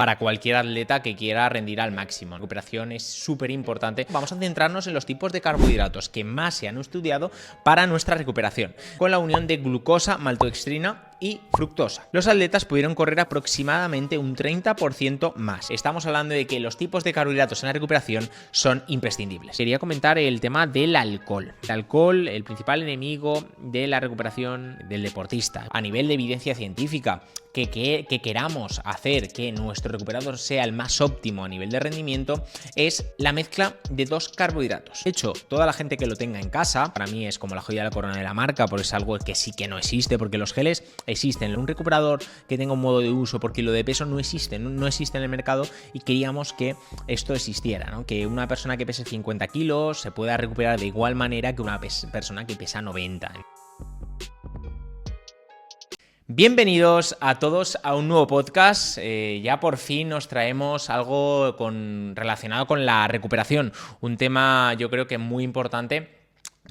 para cualquier atleta que quiera rendir al máximo. La recuperación es súper importante. Vamos a centrarnos en los tipos de carbohidratos que más se han estudiado para nuestra recuperación, con la unión de glucosa, maltodextrina y fructosa. Los atletas pudieron correr aproximadamente un 30% más. Estamos hablando de que los tipos de carbohidratos en la recuperación son imprescindibles. Quería comentar el tema del alcohol. El alcohol, el principal enemigo de la recuperación del deportista. A nivel de evidencia científica, que queramos hacer que nuestro recuperador sea el más óptimo a nivel de rendimiento, es la mezcla de dos carbohidratos. De hecho, toda la gente que lo tenga en casa, para mí es como la joya de la corona de la marca, porque es algo que sí que no existe, porque los geles existen. Un recuperador que tenga un modo de uso por kilo de peso no existe en el mercado, y queríamos que esto existiera, ¿no? Que una persona que pese 50 kilos se pueda recuperar de igual manera que una persona que pesa 90. Bienvenidos a todos a un nuevo podcast. Ya por fin nos traemos algo relacionado con la recuperación, un tema yo creo que muy importante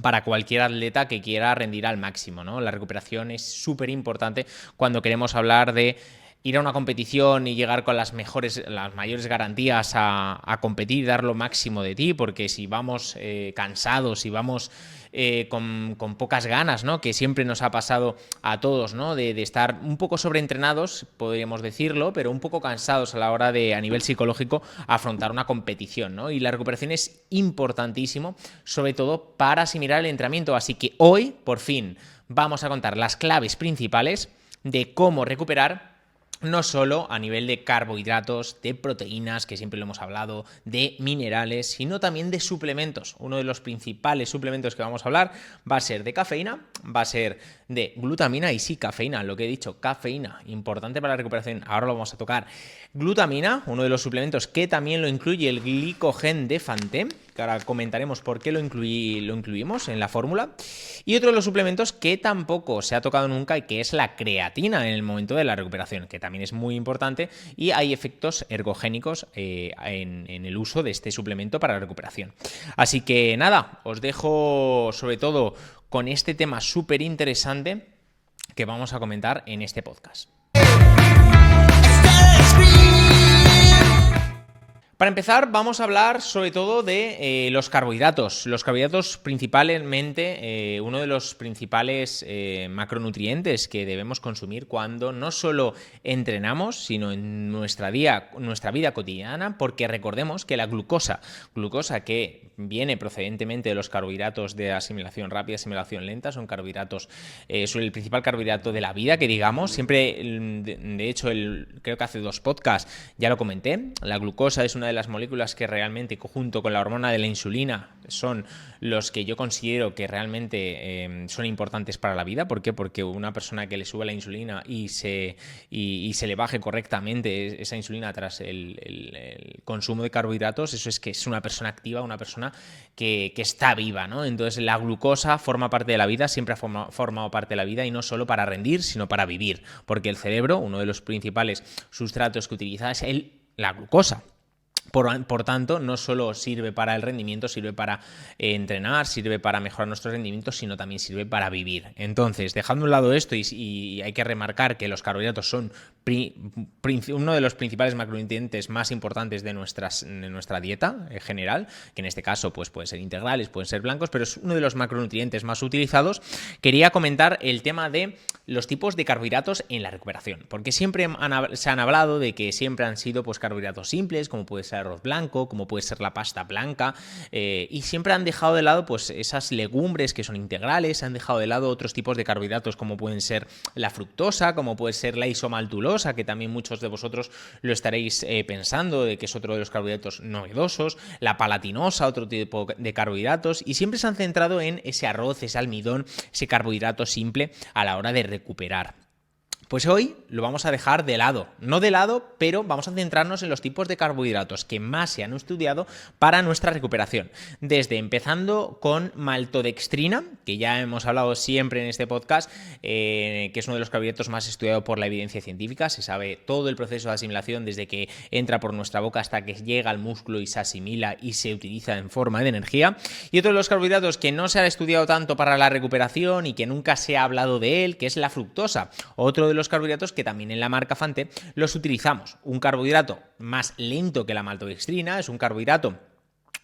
para cualquier atleta que quiera rendir al máximo, ¿no? La recuperación es súper importante cuando queremos hablar de ir a una competición y llegar con las mayores garantías a competir, dar lo máximo de ti, porque si vamos cansados, si vamos con pocas ganas, ¿no? Que siempre nos ha pasado a todos, ¿no? De estar un poco sobreentrenados, podríamos decirlo, pero un poco cansados a la hora de, a nivel psicológico, afrontar una competición, ¿no? Y la recuperación es importantísimo, sobre todo para asimilar el entrenamiento. Así que hoy, por fin, vamos a contar las claves principales de cómo recuperar, no solo a nivel de carbohidratos, de proteínas, que siempre lo hemos hablado, de minerales, sino también de suplementos. Uno de los principales suplementos que vamos a hablar va a ser de cafeína, va a ser de glutamina, y sí, cafeína, lo que he dicho, cafeína, importante para la recuperación, ahora lo vamos a tocar. Glutamina, uno de los suplementos que también lo incluye el glicogen de Fanté, que ahora comentaremos por qué lo incluimos en la fórmula. Y otro de los suplementos que tampoco se ha tocado nunca, y que es la creatina en el momento de la recuperación, que también es muy importante, y hay efectos ergogénicos en el uso de este suplemento para la recuperación. Así que nada, os dejo sobre todo con este tema súper interesante que vamos a comentar en este podcast. Para empezar, vamos a hablar sobre todo de los carbohidratos. Los carbohidratos, principalmente, uno de los principales macronutrientes que debemos consumir cuando no solo entrenamos, sino en nuestra vida cotidiana, porque recordemos que la glucosa que viene procedentemente de los carbohidratos de asimilación rápida, asimilación lenta, son carbohidratos, son el principal carbohidrato de la vida, que digamos, siempre, de hecho, creo que hace 2 podcasts ya lo comenté, la glucosa es una de las moléculas que realmente, junto con la hormona de la insulina, son los que yo considero que realmente son importantes para la vida. ¿Por qué? Porque una persona que le sube la insulina y se le baje correctamente esa insulina tras el consumo de carbohidratos, eso es que es una persona activa, una persona que está viva, ¿no? Entonces la glucosa forma parte de la vida, siempre ha formado parte de la vida, y no solo para rendir, sino para vivir, porque el cerebro, uno de los principales sustratos que utiliza es la glucosa. Por tanto, no solo sirve para el rendimiento, sirve para entrenar, sirve para mejorar nuestros rendimientos, sino también sirve para vivir. Entonces, dejando a un lado esto, y hay que remarcar que los carbohidratos son uno de los principales macronutrientes más importantes de nuestra dieta en general, que en este caso pues pueden ser integrales, pueden ser blancos, pero es uno de los macronutrientes más utilizados. Quería comentar el tema de los tipos de carbohidratos en la recuperación, porque siempre se han hablado de que siempre han sido pues carbohidratos simples, como puede ser arroz blanco, como puede ser la pasta blanca, y siempre han dejado de lado pues esas legumbres que son integrales, han dejado de lado otros tipos de carbohidratos como pueden ser la fructosa, como puede ser la isomaltulosa, que también muchos de vosotros lo estaréis pensando, de que es otro de los carbohidratos novedosos, la palatinosa, otro tipo de carbohidratos, y siempre se han centrado en ese arroz, ese almidón, ese carbohidrato simple a la hora de recuperar. Pues hoy lo vamos a dejar de lado, no de lado, pero vamos a centrarnos en los tipos de carbohidratos que más se han estudiado para nuestra recuperación. Desde empezando con maltodextrina, que ya hemos hablado siempre en este podcast, que es uno de los carbohidratos más estudiados por la evidencia científica. Se sabe todo el proceso de asimilación desde que entra por nuestra boca hasta que llega al músculo y se asimila y se utiliza en forma de energía. Y otro de los carbohidratos que no se ha estudiado tanto para la recuperación y que nunca se ha hablado de él, que es la fructosa, otro de los carbohidratos que también en la marca Fante los utilizamos. Un carbohidrato más lento que la maltodextrina, es un carbohidrato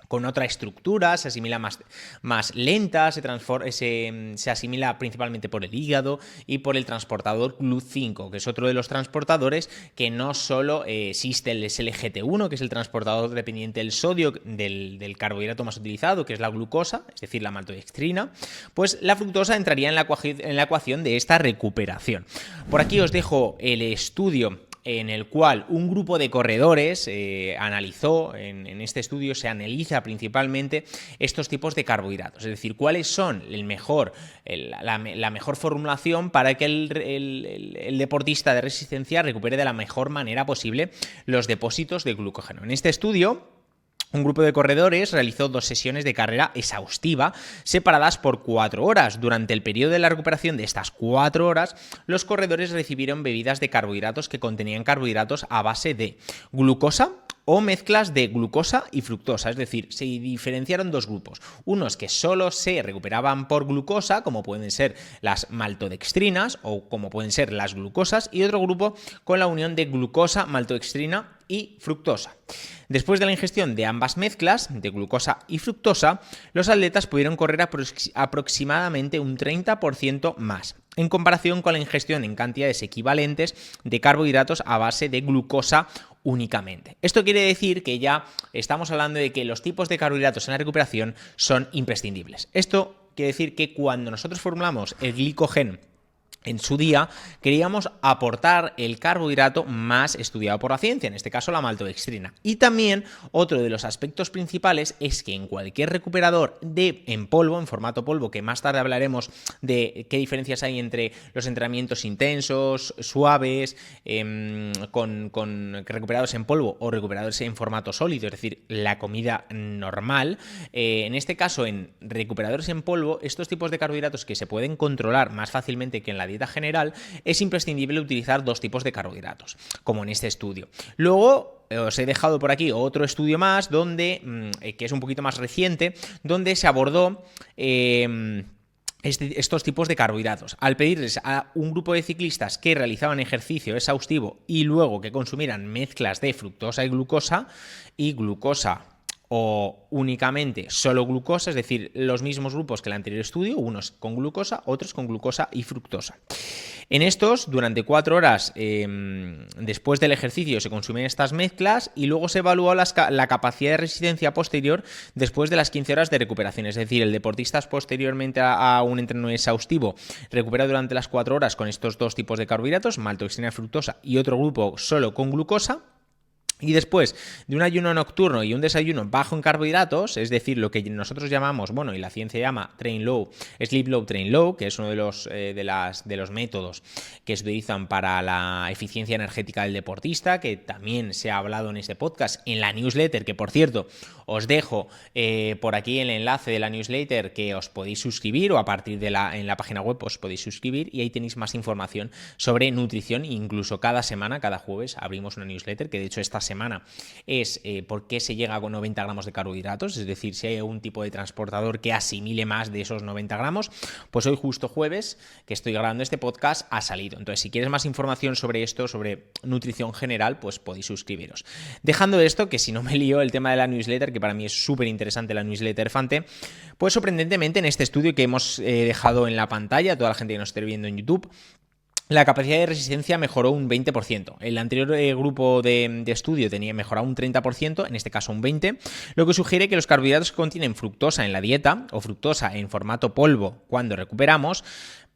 con otra estructura, se asimila más lenta, se asimila principalmente por el hígado y por el transportador GLUT5, que es otro de los transportadores que no solo existe el SLGT1, que es el transportador dependiente del sodio del carbohidrato más utilizado, que es la glucosa, es decir, la maltodextrina, pues la fructosa entraría en la ecuación de esta recuperación. Por aquí os dejo el estudio en el cual un grupo de corredores analizó, en este estudio se analiza principalmente estos tipos de carbohidratos, es decir, cuáles son la mejor formulación para que el deportista de resistencia recupere de la mejor manera posible los depósitos de glucógeno. En este estudio, un grupo de corredores realizó 2 sesiones de carrera exhaustiva separadas por 4 horas. Durante el periodo de la recuperación de estas 4 horas, los corredores recibieron bebidas de carbohidratos que contenían carbohidratos a base de glucosa o mezclas de glucosa y fructosa, es decir, se diferenciaron 2 grupos, unos que solo se recuperaban por glucosa, como pueden ser las maltodextrinas o como pueden ser las glucosas, y otro grupo con la unión de glucosa, maltodextrina y fructosa. Después de la ingestión de ambas mezclas, de glucosa y fructosa, los atletas pudieron correr aproximadamente un 30% más, en comparación con la ingestión en cantidades equivalentes de carbohidratos a base de glucosa únicamente. Esto quiere decir que ya estamos hablando de que los tipos de carbohidratos en la recuperación son imprescindibles. Esto quiere decir que cuando nosotros formulamos el glicogén en su día, queríamos aportar el carbohidrato más estudiado por la ciencia, en este caso la maltodextrina. Y también otro de los aspectos principales es que en cualquier recuperador en polvo, en formato polvo, que más tarde hablaremos de qué diferencias hay entre los entrenamientos intensos, suaves, con recuperados en polvo o recuperados en formato sólido, es decir, la comida normal. En este caso, en recuperadores en polvo, estos tipos de carbohidratos que se pueden controlar más fácilmente que en la dieta general, es imprescindible utilizar 2 tipos de carbohidratos, como en este estudio. Luego, os he dejado por aquí otro estudio más, donde que es un poquito más reciente, donde se abordó estos tipos de carbohidratos. Al pedirles a un grupo de ciclistas que realizaban ejercicio exhaustivo y luego que consumieran mezclas de fructosa y glucosa o únicamente solo glucosa, es decir, los mismos grupos que el anterior estudio, unos con glucosa, otros con glucosa y fructosa. En estos, durante 4 horas después del ejercicio se consumen estas mezclas y luego se evalúa la capacidad de resistencia posterior después de las 15 horas de recuperación. Es decir, el deportista posteriormente a un entreno exhaustivo recupera durante las 4 horas con estos 2 tipos de carbohidratos, maltodextrina y fructosa, y otro grupo solo con glucosa. Y después de un ayuno nocturno y un desayuno bajo en carbohidratos, es decir, lo que nosotros llamamos, bueno, y la ciencia llama train low, sleep low, train low, que es uno de los métodos que se utilizan para la eficiencia energética del deportista, que también se ha hablado en este podcast, en la newsletter, que por cierto os dejo por aquí el enlace de la newsletter que os podéis suscribir, o a partir de en la página web os podéis suscribir, y ahí tenéis más información sobre nutrición. Incluso cada semana, cada jueves, abrimos una newsletter, que de hecho esta semana es por qué se llega con 90 gramos de carbohidratos, es decir, si hay un tipo de transportador que asimile más de esos 90 gramos, pues hoy justo jueves, que estoy grabando este podcast, ha salido. Entonces, si quieres más información sobre esto, sobre nutrición general, pues podéis suscribiros. Dejando esto, que si no me lío, el tema de la newsletter, que para mí es súper interesante la newsletter Fante, pues sorprendentemente en este estudio que hemos dejado en la pantalla, toda la gente que nos esté viendo en YouTube, la capacidad de resistencia mejoró un 20%. El anterior grupo de estudio tenía mejorado un 30%, en este caso un 20%, lo que sugiere que los carbohidratos que contienen fructosa en la dieta o fructosa en formato polvo cuando recuperamos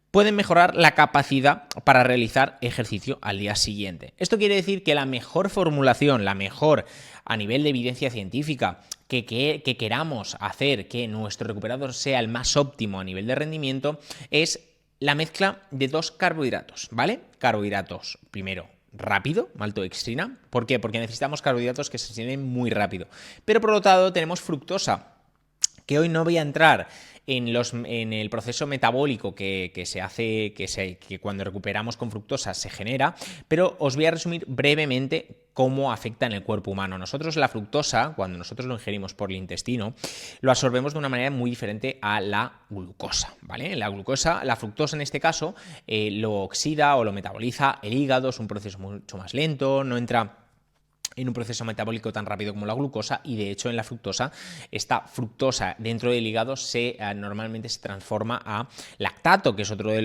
pueden mejorar la capacidad para realizar ejercicio al día siguiente. Esto quiere decir que la mejor formulación, la mejor a nivel de evidencia científica que queramos hacer que nuestro recuperador sea el más óptimo a nivel de rendimiento es la mezcla de 2 carbohidratos, ¿vale? Carbohidratos, primero, rápido, maltodextrina. ¿Por qué? Porque necesitamos carbohidratos que se asimilen muy rápido. Pero por otro lado tenemos fructosa, que hoy no voy a entrar en el proceso metabólico que cuando recuperamos con fructosa se genera, pero os voy a resumir brevemente cómo afecta en el cuerpo humano. Nosotros la fructosa, cuando nosotros lo ingerimos por el intestino, lo absorbemos de una manera muy diferente a la glucosa, ¿vale? La fructosa en este caso, lo oxida o lo metaboliza el hígado, es un proceso mucho más lento, no entra en un proceso metabólico tan rápido como la glucosa, y de hecho en la fructosa, esta fructosa dentro del hígado normalmente se transforma a lactato, que es otro de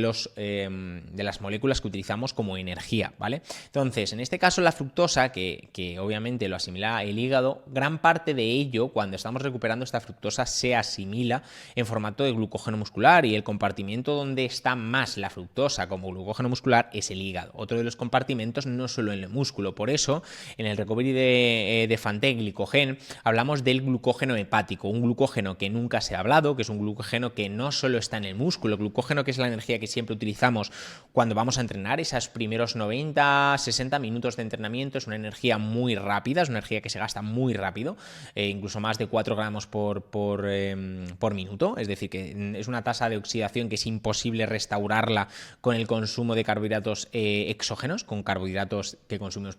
las moléculas que utilizamos como energía, ¿vale? Entonces, en este caso la fructosa, que obviamente lo asimila el hígado, gran parte de ello, cuando estamos recuperando esta fructosa, se asimila en formato de glucógeno muscular, y el compartimento donde está más la fructosa como glucógeno muscular es el hígado. Otro de los compartimentos no solo en el músculo, por eso en el recovery de Fanté Glicogen hablamos del glucógeno hepático, un glucógeno que nunca se ha hablado, que es un glucógeno que no solo está en el músculo, glucógeno que es la energía que siempre utilizamos cuando vamos a entrenar, esos primeros 90-60 minutos de entrenamiento, es una energía muy rápida, es una energía que se gasta muy rápido, incluso más de 4 gramos por minuto, es decir, que es una tasa de oxidación que es imposible restaurarla con el consumo de carbohidratos exógenos, con carbohidratos que consumimos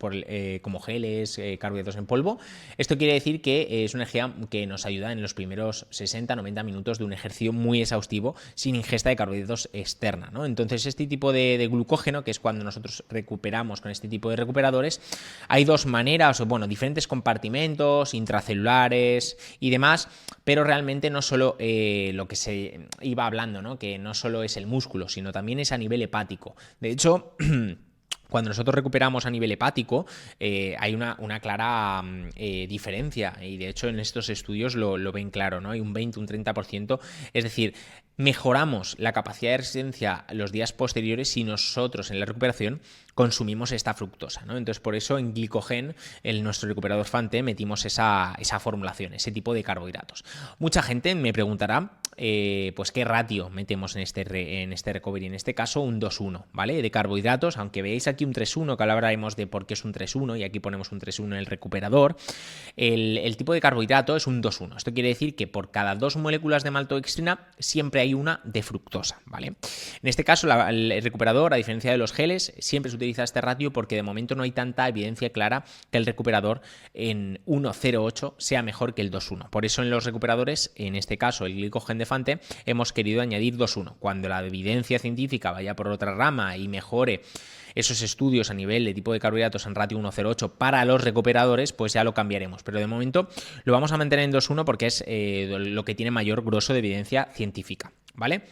como geles, carbohidratos en polvo. Esto quiere decir que es una energía que nos ayuda en los primeros 60-90 minutos de un ejercicio muy exhaustivo sin ingesta de carbohidratos externa, ¿no? Entonces, este tipo de glucógeno, que es cuando nosotros recuperamos con este tipo de recuperadores, hay dos maneras, diferentes compartimentos intracelulares y demás, pero realmente no solo lo que se iba hablando, ¿no? Que no solo es el músculo, sino también es a nivel hepático. De hecho, cuando nosotros recuperamos a nivel hepático, hay una clara diferencia, y de hecho en estos estudios lo ven claro, ¿no? Hay un 20, un 30%, es decir, mejoramos la capacidad de resistencia los días posteriores si nosotros en la recuperación consumimos esta fructosa, ¿no? Entonces, por eso en Glicogen, en nuestro recuperador Fanté, metimos esa formulación, ese tipo de carbohidratos. Mucha gente me preguntará, pues qué ratio metemos en este recovery. En este caso, un 2-1, ¿vale? De carbohidratos, aunque veáis aquí un 3-1, que ahora hablaremos de por qué es un 3-1, y aquí ponemos un 3-1 en el recuperador, el tipo de carbohidrato es un 2-1. Esto quiere decir que por cada 2 moléculas de maltodextrina siempre hay una de fructosa, ¿vale? En este caso, el recuperador, a diferencia de los geles, siempre se utiliza este ratio porque de momento no hay tanta evidencia clara que el recuperador en 1,08 sea mejor que el 2,1. Por eso en los recuperadores, en este caso el Glicogen de Fanté, hemos querido añadir 2,1. Cuando la evidencia científica vaya por otra rama y mejore esos estudios a nivel de tipo de carbohidratos en ratio 1,08 para los recuperadores, pues ya lo cambiaremos. Pero de momento lo vamos a mantener en 2,1 porque es lo que tiene mayor grosso de evidencia científica, ¿vale?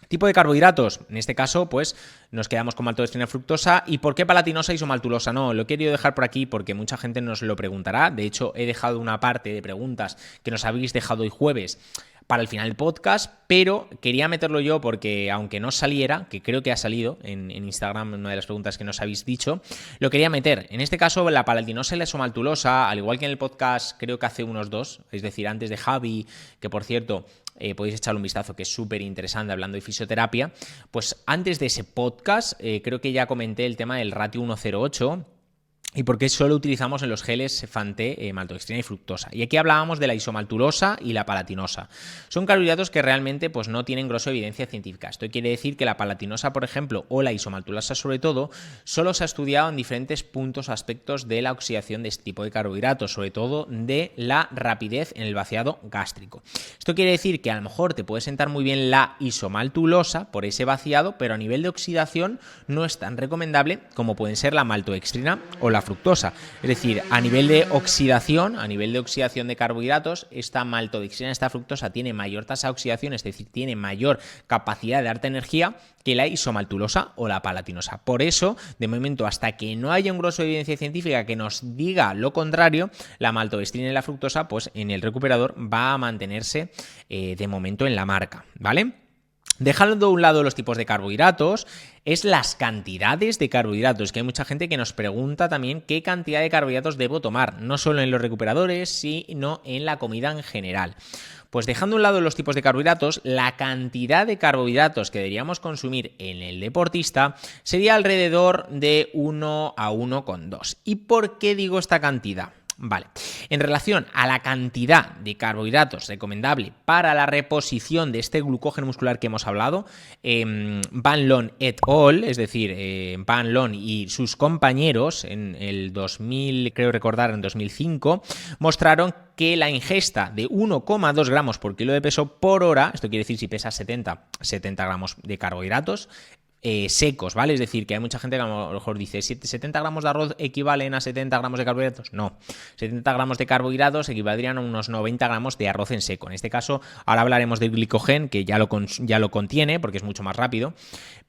Tipo de carbohidratos, en este caso, pues nos quedamos con maltodextrina fructosa. ¿Y por qué palatinosa isomaltulosa? No, lo he querido dejar por aquí porque mucha gente nos lo preguntará. De hecho, he dejado una parte de preguntas que nos habéis dejado hoy jueves para el final del podcast, pero quería meterlo yo porque aunque no saliera, que creo que ha salido en Instagram, una de las preguntas que nos habéis dicho, lo quería meter. En este caso, la palatinosa y la isomaltulosa, al igual que en el podcast, creo que hace unos 2, es decir, antes de Javi, que por cierto, podéis echarle un vistazo, que es súper interesante hablando de fisioterapia, pues antes de ese podcast, creo que ya comenté el tema del ratio 1,08, y por qué solo utilizamos en los geles Fanté maltodextrina y fructosa. Y aquí hablábamos de la isomaltulosa y la palatinosa. Son carbohidratos que realmente pues, no tienen grosso evidencia científica. Esto quiere decir que la palatinosa, por ejemplo, o la isomaltulosa sobre todo, solo se ha estudiado en diferentes puntos o aspectos de la oxidación de este tipo de carbohidratos, sobre todo de la rapidez en el vaciado gástrico. Esto quiere decir que a lo mejor te puede sentar muy bien la isomaltulosa por ese vaciado, pero a nivel de oxidación no es tan recomendable como pueden ser la maltodextrina o la fructosa. Es decir, a nivel de oxidación de carbohidratos, esta maltodextrina, esta fructosa tiene mayor tasa de oxidación, es decir, tiene mayor capacidad de darte energía que la isomaltulosa o la palatinosa. Por eso, de momento, hasta que no haya un grosso de evidencia científica que nos diga lo contrario, la maltodextrina y la fructosa, pues en el recuperador va a mantenerse de momento en la marca, ¿vale? Dejando de un lado los tipos de carbohidratos, es las cantidades de carbohidratos, que hay mucha gente que nos pregunta también qué cantidad de carbohidratos debo tomar, no solo en los recuperadores, sino en la comida en general. Pues dejando a un lado los tipos de carbohidratos, la cantidad de carbohidratos que deberíamos consumir en el deportista sería alrededor de 1 a 1,2. ¿Y por qué digo esta cantidad? Vale. En relación a la cantidad de carbohidratos recomendable para la reposición de este glucógeno muscular que hemos hablado, Van Loon et al., es decir, Van Loon y sus compañeros en el 2000, creo recordar en 2005, mostraron que la ingesta de 1,2 gramos por kilo de peso por hora, esto quiere decir si pesas 70 gramos de carbohidratos, secos, ¿vale? Es decir, que hay mucha gente que a lo mejor dice 70 gramos de arroz equivalen a 70 gramos de carbohidratos. No, 70 gramos de carbohidratos equivaldrían a unos 90 gramos de arroz en seco. En este caso, ahora hablaremos del glicogén, que ya lo contiene, porque es mucho más rápido.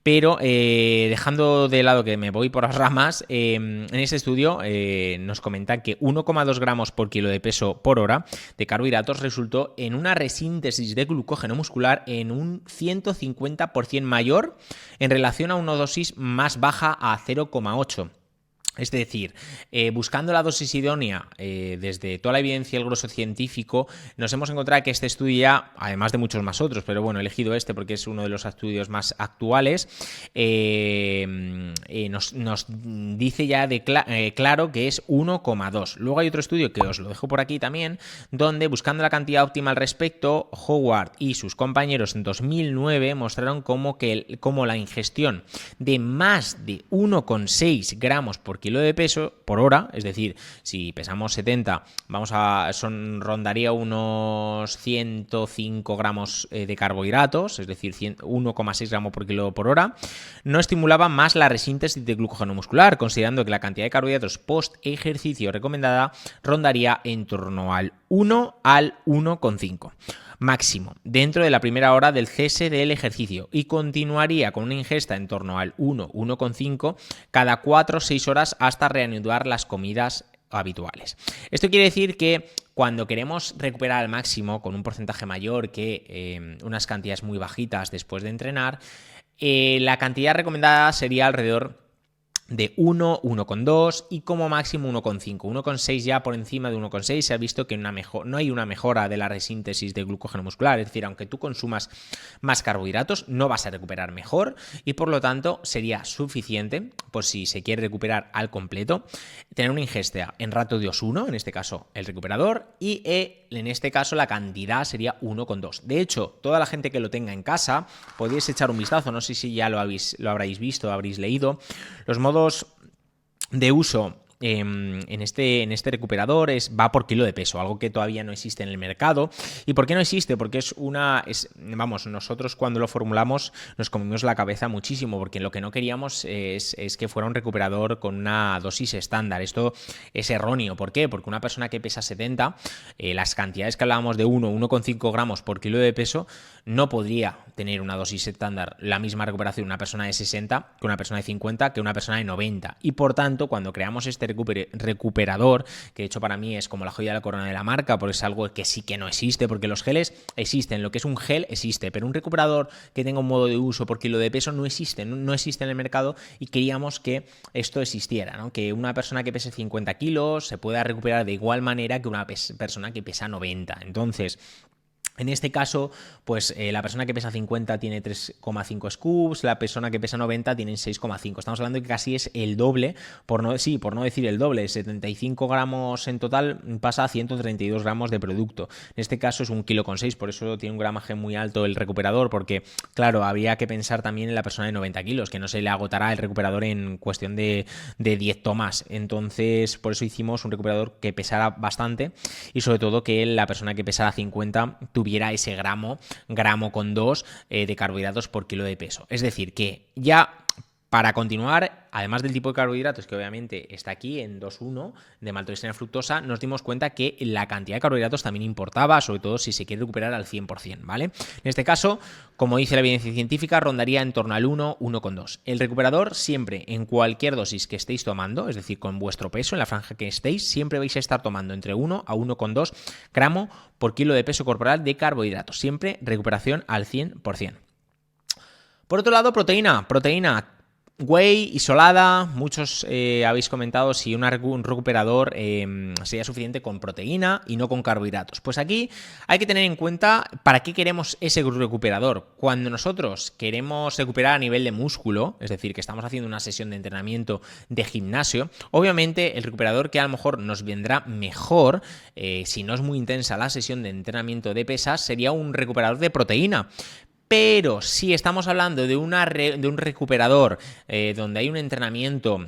Pero dejando de lado que me voy por las ramas, en este estudio nos comentan que 1,2 gramos por kilo de peso por hora de carbohidratos resultó en una resíntesis de glucógeno muscular en un 150% mayor en relación a una dosis más baja a 0,8. Es decir, buscando la dosis idónea desde toda la evidencia y el grosso científico, nos hemos encontrado que este estudio ya, además de muchos más otros, pero bueno, he elegido este porque es uno de los estudios más actuales, nos dice ya claro que es 1,2. Luego hay otro estudio que os lo dejo por aquí también, donde buscando la cantidad óptima al respecto, Howard y sus compañeros en 2009 mostraron cómo la ingestión de más de 1,6 gramos por kilo de peso por hora, es decir, si pesamos 70, rondaría unos 105 gramos de carbohidratos, es decir, 1,6 gramos por kilo por hora, no estimulaba más la resíntesis de glucógeno muscular, considerando que la cantidad de carbohidratos post ejercicio recomendada rondaría en torno al 1 al 1,5 máximo dentro de la primera hora del cese del ejercicio y continuaría con una ingesta en torno al 1,5 cada 4 o 6 horas hasta reanudar las comidas habituales. Esto quiere decir que cuando queremos recuperar al máximo con un porcentaje mayor que unas cantidades muy bajitas después de entrenar, la cantidad recomendada sería alrededor de 1, 1,2 y como máximo 1,5. 1,6 ya por encima de 1,6 se ha visto que no hay una mejora de la resíntesis de glucógeno muscular, es decir, aunque tú consumas más carbohidratos no vas a recuperar mejor y por lo tanto sería suficiente, por si se quiere recuperar al completo, tener una ingesta en ratio de Os1, en este caso el recuperador, y en este caso la cantidad sería 1,2. De hecho, toda la gente que lo tenga en casa, podéis echar un vistazo, no sé si ya lo habréis visto, habréis leído, los modos de uso en este recuperador va por kilo de peso, algo que todavía no existe en el mercado. ¿Y por qué no existe? Porque nosotros cuando lo formulamos nos comimos la cabeza muchísimo, porque lo que no queríamos es que fuera un recuperador con una dosis estándar. Esto es erróneo. ¿Por qué? Porque una persona que pesa 70, las cantidades que hablábamos de 1,5 gramos por kilo de peso, no podría tener una dosis estándar, la misma recuperación una persona de 60 que una persona de 50 que una persona de 90. Y por tanto, cuando creamos este recuperador, que de hecho para mí es como la joya de la corona de la marca, porque es algo que sí que no existe, porque los geles existen, lo que es un gel existe, pero un recuperador que tenga un modo de uso por kilo de peso no existe en el mercado y queríamos que esto existiera, ¿no? Que una persona que pese 50 kilos se pueda recuperar de igual manera que una persona que pesa 90. Entonces, en este caso, pues la persona que pesa 50 tiene 3,5 scoops, la persona que pesa 90 tiene 6,5. Estamos hablando de que casi es el doble, por no decir el doble, 75 gramos en total pasa a 132 gramos de producto. En este caso es 1,6 kg, por eso tiene un gramaje muy alto el recuperador, porque claro, habría que pensar también en la persona de 90 kilos, que no se le agotará el recuperador en cuestión de 10 tomas. Entonces, por eso hicimos un recuperador que pesara bastante y sobre todo que la persona que pesara 50 tuviera ese gramo con 2 de carbohidratos por kilo de peso. Es decir, que ya para continuar, además del tipo de carbohidratos que obviamente está aquí en 2,1 de maltodextrina fructosa, nos dimos cuenta que la cantidad de carbohidratos también importaba, sobre todo si se quiere recuperar al 100%, ¿vale? En este caso, como dice la evidencia científica, rondaría en torno al 1, 1,2. El recuperador siempre, en cualquier dosis que estéis tomando, es decir, con vuestro peso, en la franja que estéis, siempre vais a estar tomando entre 1 a 1,2 gramos por kilo de peso corporal de carbohidratos. Siempre recuperación al 100%. Por otro lado, proteína. Whey isolada, muchos habéis comentado si un recuperador sería suficiente con proteína y no con carbohidratos. Pues aquí hay que tener en cuenta para qué queremos ese recuperador. Cuando nosotros queremos recuperar a nivel de músculo, es decir, que estamos haciendo una sesión de entrenamiento de gimnasio, obviamente el recuperador que a lo mejor nos vendrá mejor, si no es muy intensa la sesión de entrenamiento de pesas, sería un recuperador de proteína. Pero si estamos hablando de un recuperador donde hay un entrenamiento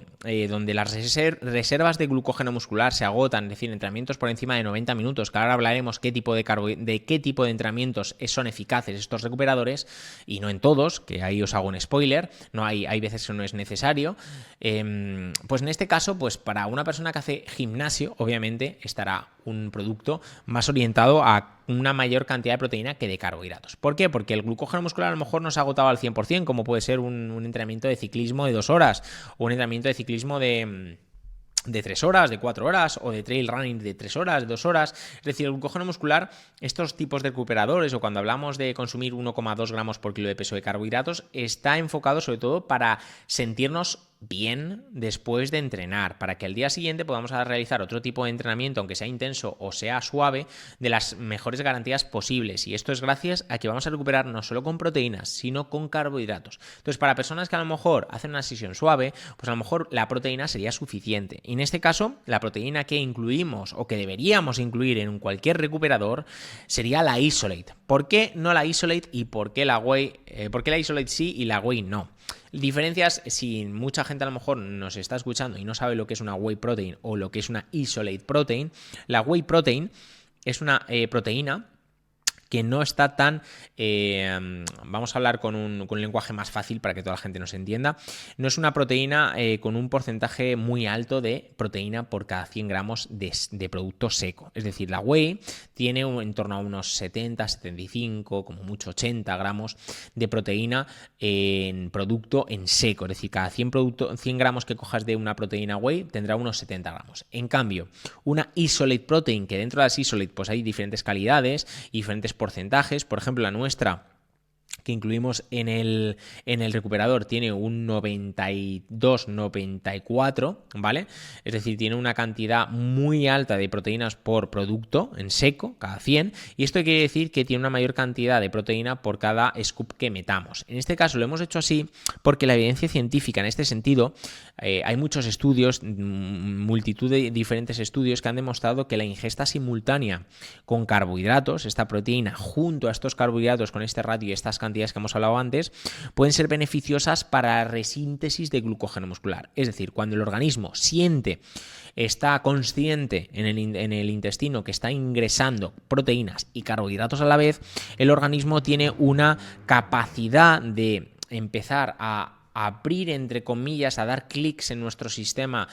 donde las reservas de glucógeno muscular se agotan, es decir, entrenamientos por encima de 90 minutos, que ahora hablaremos de qué tipo de entrenamientos son eficaces estos recuperadores, y no en todos, que ahí os hago un spoiler, no hay veces que no es necesario, pues en este caso, pues para una persona que hace gimnasio, obviamente estará un producto más orientado a una mayor cantidad de proteína que de carbohidratos. ¿Por qué? Porque el glucógeno muscular a lo mejor no se ha agotado al 100%, como puede ser un entrenamiento de ciclismo de 2 horas o un entrenamiento de ciclismo de 3 horas, de 4 horas, o de trail running de 3 horas, de 2 horas. Es decir, el glucógeno muscular, estos tipos de recuperadores, o cuando hablamos de consumir 1,2 gramos por kilo de peso de carbohidratos, está enfocado sobre todo para sentirnos bien después de entrenar, para que al día siguiente podamos realizar otro tipo de entrenamiento, aunque sea intenso o sea suave, de las mejores garantías posibles. Y esto es gracias a que vamos a recuperar no solo con proteínas, sino con carbohidratos. Entonces, para personas que a lo mejor hacen una sesión suave, pues a lo mejor la proteína sería suficiente. Y en este caso, la proteína que incluimos o que deberíamos incluir en cualquier recuperador sería la Isolate. ¿Por qué no la Isolate y por qué la Whey? ¿Por qué la Isolate sí y la Whey no? Diferencias, si mucha gente a lo mejor nos está escuchando y no sabe lo que es una whey protein o lo que es una isolate protein, la whey protein es una proteína que no está tan, vamos a hablar con un lenguaje más fácil para que toda la gente nos entienda, no es una proteína con un porcentaje muy alto de proteína por cada 100 gramos de producto seco. Es decir, la whey tiene en torno a unos 70, 75, como mucho 80 gramos de proteína en producto en seco. Es decir, cada 100 gramos que cojas de una proteína whey tendrá unos 70 gramos. En cambio, una isolate protein, que dentro de las isolate pues hay diferentes calidades y diferentes porcentajes. Por ejemplo, la nuestra, que incluimos en el recuperador, tiene un 92-94, ¿vale? Es decir, tiene una cantidad muy alta de proteínas por producto en seco, cada 100, y esto quiere decir que tiene una mayor cantidad de proteína por cada scoop que metamos. En este caso lo hemos hecho así porque la evidencia científica en este sentido, hay muchos estudios, multitud de diferentes estudios que han demostrado que la ingesta simultánea con carbohidratos, esta proteína junto a estos carbohidratos con este ratio y estas cantidades que hemos hablado antes, pueden ser beneficiosas para la resíntesis de glucógeno muscular. Es decir, cuando el organismo está consciente en el intestino que está ingresando proteínas y carbohidratos a la vez, el organismo tiene una capacidad de empezar a abrir, entre comillas, a dar clics en nuestro sistema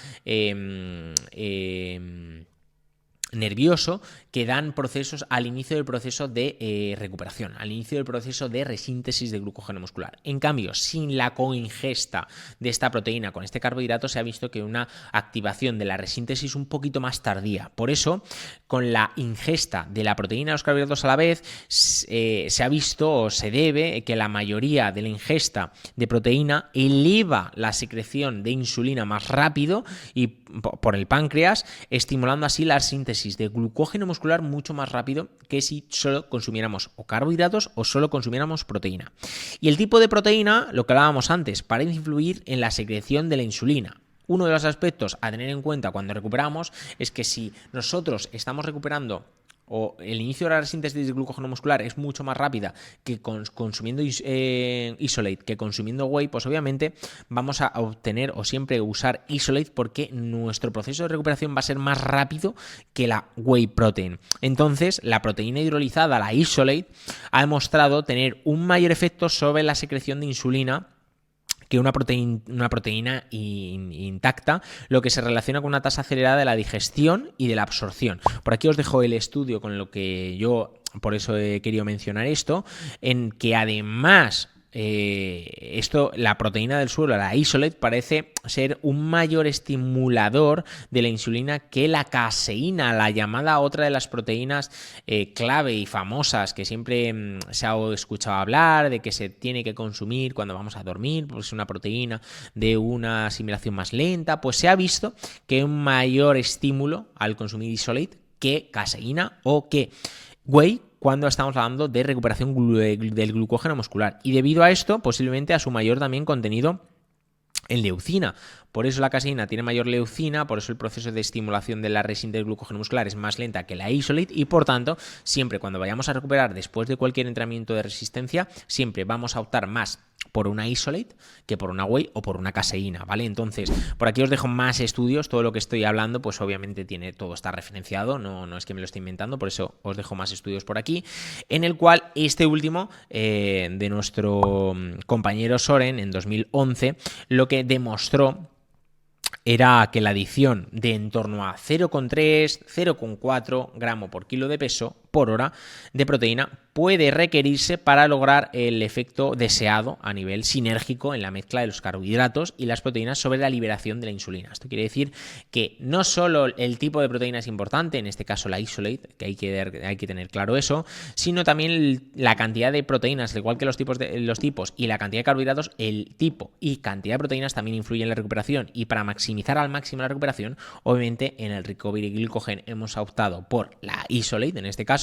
nervioso, que dan procesos al inicio del proceso de recuperación, al inicio del proceso de resíntesis de glucógeno muscular. En cambio, sin la coingesta de esta proteína con este carbohidrato, se ha visto que una activación de la resíntesis un poquito más tardía. Por eso, con la ingesta de la proteína y los carbohidratos a la vez, se ha visto o se debe que la mayoría de la ingesta de proteína eleva la secreción de insulina más rápido y por el páncreas, estimulando así la síntesis de glucógeno muscular mucho más rápido que si solo consumiéramos o carbohidratos o solo consumiéramos proteína. Y el tipo de proteína, lo que hablábamos antes, para influir en la secreción de la insulina. Uno de los aspectos a tener en cuenta cuando recuperamos es que si nosotros estamos recuperando o el inicio de la síntesis de glucógeno muscular es mucho más rápida que consumiendo isolate que consumiendo whey, pues obviamente vamos a obtener o siempre usar isolate porque nuestro proceso de recuperación va a ser más rápido que la whey protein. Entonces, la proteína hidrolizada, la isolate, ha demostrado tener un mayor efecto sobre la secreción de insulina que una proteína intacta, lo que se relaciona con una tasa acelerada de la digestión y de la absorción. Por aquí os dejo el estudio con lo que yo, por eso he querido mencionar esto, en que además la proteína del suelo, la isolate, parece ser un mayor estimulador de la insulina que la caseína, la llamada otra de las proteínas clave y famosas que siempre se ha escuchado hablar de que se tiene que consumir cuando vamos a dormir, pues es una proteína de una asimilación más lenta. Pues se ha visto que hay un mayor estímulo al consumir isolate que caseína o que whey cuando estamos hablando de recuperación del glucógeno muscular. Y debido a esto, posiblemente a su mayor también contenido en leucina. Por eso la caseína tiene mayor leucina, por eso el proceso de estimulación de la resina del glucógeno muscular es más lenta que la isolate y por tanto, siempre cuando vayamos a recuperar después de cualquier entrenamiento de resistencia, siempre vamos a optar más por una isolate que por una whey o por una caseína, ¿vale? Entonces, por aquí os dejo más estudios, todo lo que estoy hablando, pues obviamente todo está referenciado, no es que me lo esté inventando, por eso os dejo más estudios por aquí, en el cual este último de nuestro compañero Soren en 2011, lo que demostró era que la adición de en torno a 0,3, 0,4 gramo por kilo de peso por hora de proteína puede requerirse para lograr el efecto deseado a nivel sinérgico en la mezcla de los carbohidratos y las proteínas sobre la liberación de la insulina. Esto quiere decir que no solo el tipo de proteína es importante, en este caso la isolate, que hay que tener claro eso, sino también la cantidad de proteínas, al igual que los tipos y la cantidad de carbohidratos, el tipo y cantidad de proteínas también influyen en la recuperación. Y para maximizar al máximo la recuperación, obviamente en el Recovery Glycogen hemos optado por la isolate en este caso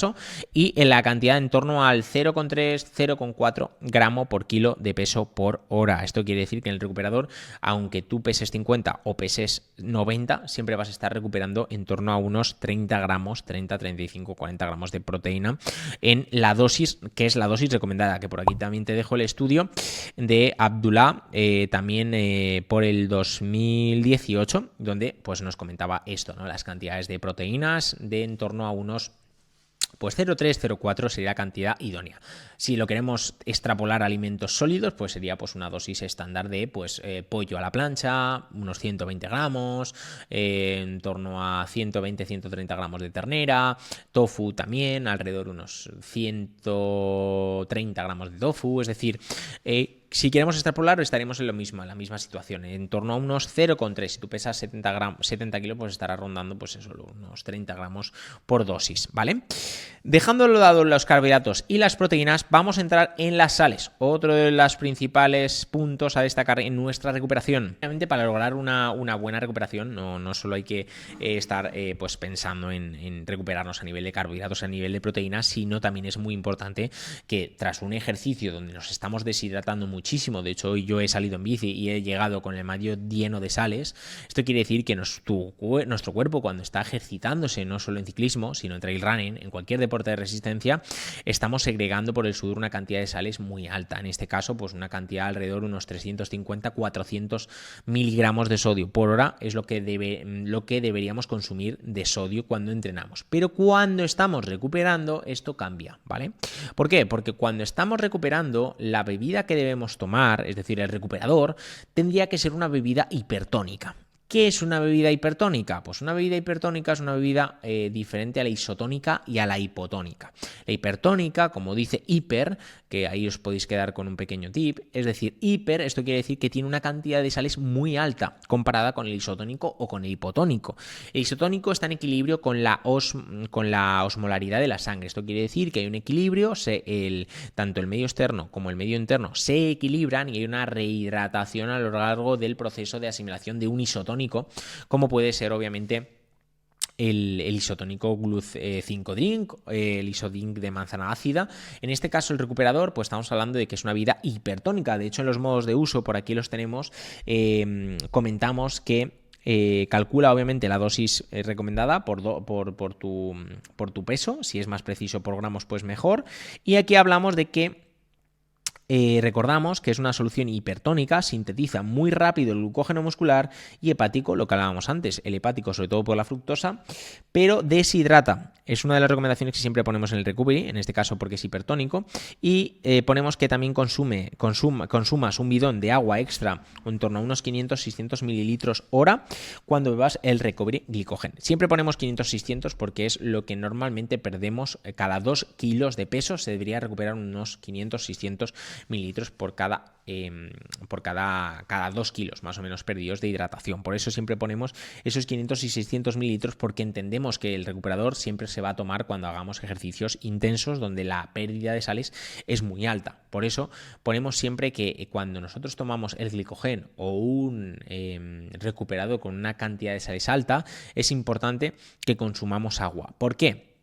y en la cantidad en torno al 0,3, 0,4 gramo por kilo de peso por hora. Esto quiere decir que en el recuperador, aunque tú peses 50 o peses 90, siempre vas a estar recuperando en torno a unos 30 gramos, 30, 35, 40 gramos de proteína en la dosis, que es la dosis recomendada, que por aquí también te dejo el estudio de Abdullah, también por el 2018, donde pues nos comentaba esto, ¿no? Las cantidades de proteínas de en torno a unos pues 0,3, 0,4 sería la cantidad idónea. Si lo queremos extrapolar a alimentos sólidos, pues sería pues una dosis estándar de pollo a la plancha, unos 120 gramos, en torno a 120, 130 gramos de ternera, tofu también, alrededor de unos 130 gramos de tofu, es decir, si queremos extrapolar, estaremos en la misma situación, en torno a unos 0,3. Si tú pesas 70 kilos, pues estará rondando pues eso, unos 30 gramos por dosis, ¿vale? Dejándolo dado los carbohidratos y las proteínas, vamos a entrar en las sales. Otro de los principales puntos a destacar en nuestra recuperación. Obviamente, para lograr una buena recuperación, no solo hay que estar pues pensando en recuperarnos a nivel de carbohidratos, a nivel de proteínas, sino también es muy importante que tras un ejercicio donde nos estamos deshidratando muchísimo, de hecho hoy yo he salido en bici y he llegado con el mayo lleno de sales, esto quiere decir que nuestro cuerpo cuando está ejercitándose, no solo en ciclismo, sino en trail running, en cualquier deporte de resistencia, estamos segregando por el sudor una cantidad de sales muy alta, en este caso pues una cantidad alrededor de unos 350-400 miligramos de sodio por hora es lo que deberíamos consumir de sodio cuando entrenamos, pero cuando estamos recuperando esto cambia, ¿vale? ¿Por qué? Porque cuando estamos recuperando la bebida que debemos tomar, es decir, el recuperador, tendría que ser una bebida hipertónica. ¿Qué es una bebida hipertónica? Pues una bebida hipertónica es una bebida diferente a la isotónica y a la hipotónica. La hipertónica, como dice hiper, que ahí os podéis quedar con un pequeño tip, es decir, hiper, esto quiere decir que tiene una cantidad de sales muy alta comparada con el isotónico o con el hipotónico. El isotónico está en equilibrio con la osmolaridad de la sangre. Esto quiere decir que hay un equilibrio, tanto el medio externo como el medio interno se equilibran y hay una rehidratación a lo largo del proceso de asimilación de un isotónico, como puede ser obviamente el isotónico Gluc-5 Drink, el isodrink de manzana ácida. En este caso el recuperador, pues estamos hablando de que es una bebida hipertónica. De hecho, en los modos de uso, por aquí los tenemos, comentamos que calcula obviamente la dosis recomendada por tu peso, si es más preciso por gramos pues mejor, y aquí hablamos de que recordamos que es una solución hipertónica, sintetiza muy rápido el glucógeno muscular y hepático, lo que hablábamos antes, el hepático sobre todo por la fructosa, pero deshidrata Es una de las recomendaciones que siempre ponemos en el recovery, en este caso porque es hipertónico, y ponemos que también consumas un bidón de agua extra en torno a unos 500-600 mililitros hora cuando bebas el recovery glicogén. Siempre ponemos 500-600 porque es lo que normalmente perdemos cada 2 kilos de peso. Se debería recuperar unos 500-600 mililitros por cada 2 kilos más o menos perdidos de hidratación. Por eso siempre ponemos esos 500 y 600 mililitros, porque entendemos que el recuperador siempre se va a tomar cuando hagamos ejercicios intensos donde la pérdida de sales es muy alta. Por eso ponemos siempre que cuando nosotros tomamos el glicogén o un recuperado con una cantidad de sales alta, es importante que consumamos agua. ¿Por qué?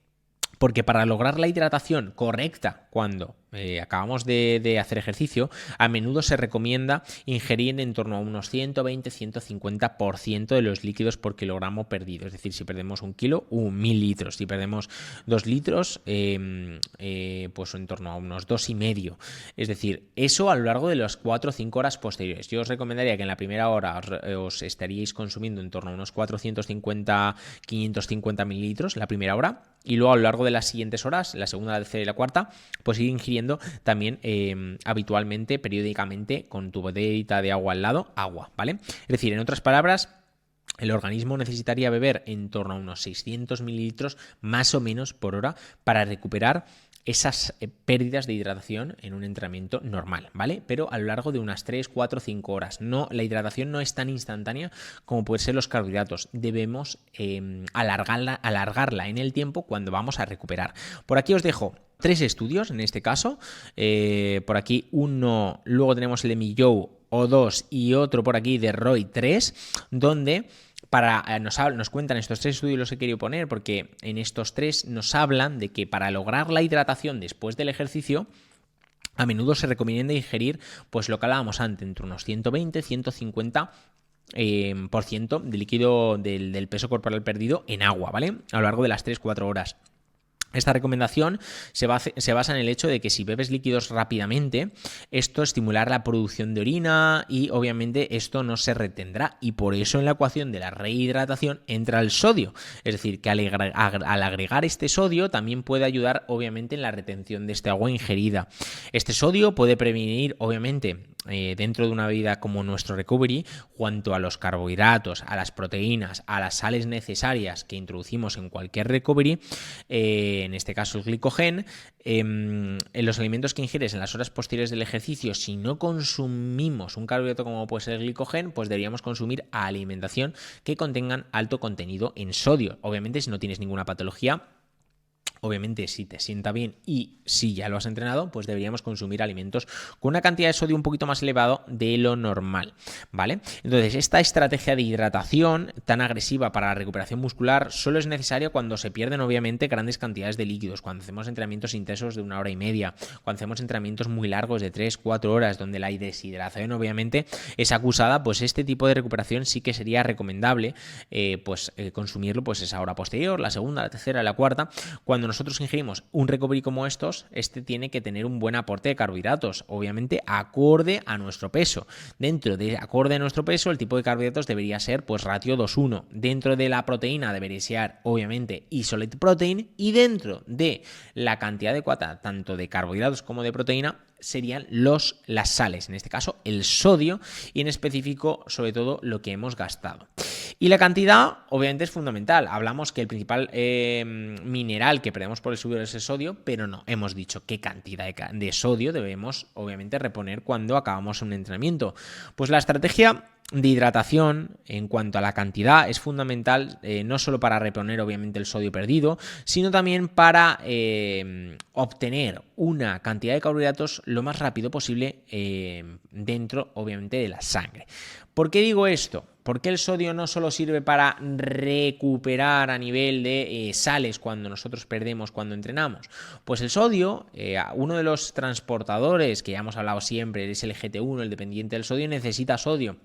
Porque para lograr la hidratación correcta cuando acabamos de hacer ejercicio, a menudo se recomienda ingerir en torno a unos 120-150% de los líquidos por kilogramo perdido. Es decir, si perdemos 1 kilo, 1000 litros. Si perdemos 2 litros, pues en torno a unos 2,5. Es decir, eso a lo largo de las 4 o 5 horas posteriores. Yo os recomendaría que en la primera hora os estaríais consumiendo en torno a unos 450-550 mililitros la primera hora, y luego a lo largo de las siguientes horas, la segunda, la tercera y la cuarta, pues ir ingiriendo también habitualmente, periódicamente, con tu botellita de agua al lado, agua, ¿vale? Es decir, en otras palabras, el organismo necesitaría beber en torno a unos 600 mililitros más o menos por hora para recuperar esas pérdidas de hidratación en un entrenamiento normal, ¿vale? Pero a lo largo de unas 3, 4, 5 horas. La hidratación no es tan instantánea como pueden ser los carbohidratos. Debemos alargarla en el tiempo cuando vamos a recuperar. Por aquí os dejo 3 estudios en este caso. Por aquí uno, luego tenemos el de Millou O2 y otro por aquí de Roy 3, donde nos cuentan estos 3 estudios, los he querido poner porque en estos 3 nos hablan de que para lograr la hidratación después del ejercicio, a menudo se recomienda ingerir, pues lo que hablábamos antes, entre unos 120-150% de líquido del peso corporal perdido en agua, ¿vale? A lo largo de las 3-4 horas. Esta recomendación se basa en el hecho de que si bebes líquidos rápidamente, esto estimulará la producción de orina y obviamente esto no se retendrá, y por eso en la ecuación de la rehidratación entra el sodio. Es decir, que al agregar este sodio también puede ayudar obviamente en la retención de este agua ingerida. Este sodio puede prevenir obviamente dentro de una bebida como nuestro recovery, cuanto a los carbohidratos, a las proteínas, a las sales necesarias que introducimos en cualquier recovery, en este caso el glicogén, en los alimentos que ingieres en las horas posteriores del ejercicio, si no consumimos un carbohidrato como puede ser el glicogén, pues deberíamos consumir alimentación que contengan alto contenido en sodio. Obviamente, si no tienes ninguna patología, obviamente, si te sienta bien y si ya lo has entrenado, pues deberíamos consumir alimentos con una cantidad de sodio un poquito más elevado de lo normal, ¿vale? Entonces, esta estrategia de hidratación tan agresiva para la recuperación muscular solo es necesaria cuando se pierden, obviamente, grandes cantidades de líquidos, cuando hacemos entrenamientos intensos de 1 hora y media, cuando hacemos entrenamientos muy largos de 3-4 horas, donde la deshidratación, obviamente, es acusada, pues este tipo de recuperación sí que sería recomendable, consumirlo, pues esa hora posterior, la segunda, la tercera, la cuarta. Cuando nosotros ingerimos un recovery como estos, este tiene que tener un buen aporte de carbohidratos, obviamente acorde a nuestro peso. Acorde a nuestro peso, el tipo de carbohidratos debería ser pues ratio 2:1. Dentro de la proteína debería ser obviamente isolate protein, y dentro de la cantidad adecuada tanto de carbohidratos como de proteína serían las sales, en este caso el sodio, y en específico sobre todo lo que hemos gastado. Y la cantidad obviamente es fundamental. Hablamos que el principal mineral que perdemos por el sodio es el sodio, pero no hemos dicho qué cantidad de sodio debemos obviamente reponer cuando acabamos un entrenamiento. Pues la estrategia de hidratación en cuanto a la cantidad es fundamental, no solo para reponer obviamente el sodio perdido, sino también para obtener una cantidad de carbohidratos lo más rápido posible dentro obviamente de la sangre. ¿Por qué digo esto? Porque el sodio no solo sirve para recuperar a nivel de sales cuando nosotros perdemos cuando entrenamos. Pues el sodio, uno de los transportadores que ya hemos hablado siempre, es el GT1, el dependiente del sodio, necesita sodio.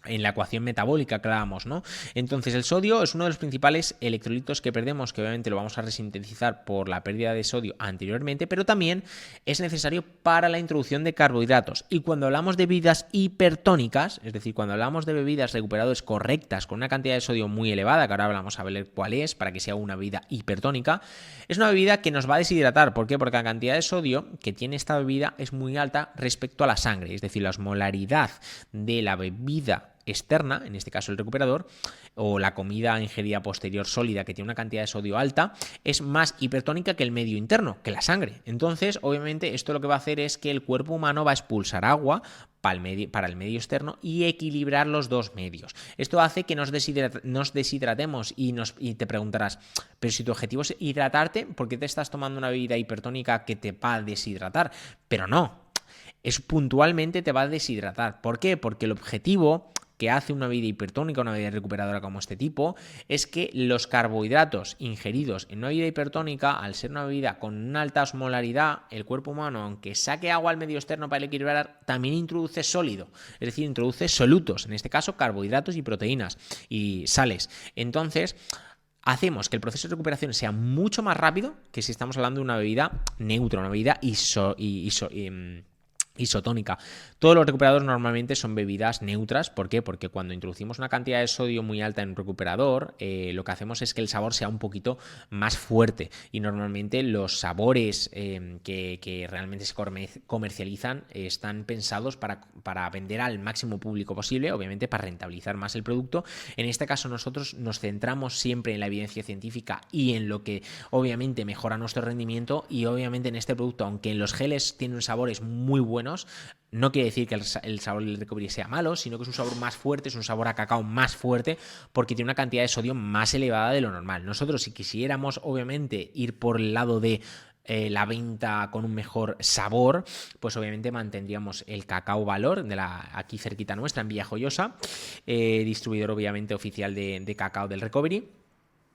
en la ecuación metabólica que hablábamos, ¿no? Entonces el sodio es uno de los principales electrolitos que perdemos, que obviamente lo vamos a resintetizar por la pérdida de sodio anteriormente, pero también es necesario para la introducción de carbohidratos. Y cuando hablamos de bebidas hipertónicas, es decir, cuando hablamos de bebidas recuperadoras correctas con una cantidad de sodio muy elevada, que ahora vamos a ver cuál es para que sea una bebida hipertónica, es una bebida que nos va a deshidratar. ¿Por qué? Porque la cantidad de sodio que tiene esta bebida es muy alta respecto a la sangre, es decir, la osmolaridad de la bebida externa, en este caso el recuperador, o la comida ingerida posterior sólida que tiene una cantidad de sodio alta, es más hipertónica que el medio interno, que la sangre. Entonces, obviamente, esto lo que va a hacer es que el cuerpo humano va a expulsar agua para el medio externo y equilibrar los dos medios. Esto hace que nos deshidratemos y te preguntarás, pero si tu objetivo es hidratarte, ¿por qué te estás tomando una bebida hipertónica que te va a deshidratar? Pero no, es puntualmente te va a deshidratar. ¿Por qué? Porque el objetivo que hace una bebida hipertónica, una bebida recuperadora como este tipo, es que los carbohidratos ingeridos en una bebida hipertónica, al ser una bebida con una alta osmolaridad, el cuerpo humano, aunque saque agua al medio externo para equilibrar, también introduce sólido, es decir, introduce solutos, en este caso carbohidratos y proteínas y sales. Entonces, hacemos que el proceso de recuperación sea mucho más rápido que si estamos hablando de una bebida neutra, una bebida isotónica. Todos los recuperadores normalmente son bebidas neutras. ¿Por qué? Porque cuando introducimos una cantidad de sodio muy alta en un recuperador, lo que hacemos es que el sabor sea un poquito más fuerte. Y normalmente los sabores que realmente se comercializan están pensados para vender al máximo público posible, obviamente para rentabilizar más el producto. En este caso nosotros nos centramos siempre en la evidencia científica y en lo que obviamente mejora nuestro rendimiento. Y obviamente en este producto, aunque en los geles tienen sabores muy buenos, no quiere decir que el sabor del recovery sea malo, sino que es un sabor más fuerte, es un sabor a cacao más fuerte, porque tiene una cantidad de sodio más elevada de lo normal. Nosotros, si quisiéramos, obviamente, ir por el lado de la venta con un mejor sabor, pues obviamente mantendríamos el Cacao Valor aquí cerquita nuestra, en Villajoyosa, distribuidor obviamente oficial de cacao del recovery.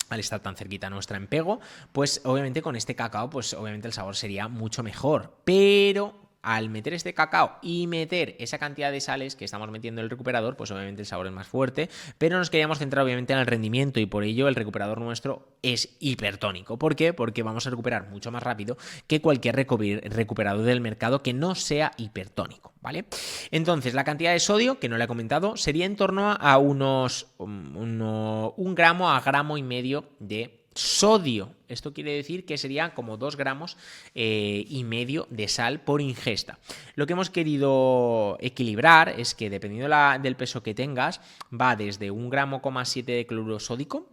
Al estar tan cerquita nuestra en Pego, pues obviamente con este cacao, pues obviamente el sabor sería mucho mejor, pero al meter este cacao y meter esa cantidad de sales que estamos metiendo en el recuperador, pues obviamente el sabor es más fuerte, pero nos queríamos centrar obviamente en el rendimiento y por ello el recuperador nuestro es hipertónico. ¿Por qué? Porque vamos a recuperar mucho más rápido que cualquier recuperador del mercado que no sea hipertónico, ¿vale? Entonces, la cantidad de sodio, que no le he comentado, sería en torno a unos 1 gramo a gramo y medio de sodio. Esto quiere decir que sería como 2 gramos y medio de sal por ingesta. Lo que hemos querido equilibrar es que dependiendo del peso que tengas, va desde 1,7 gramo de cloruro sódico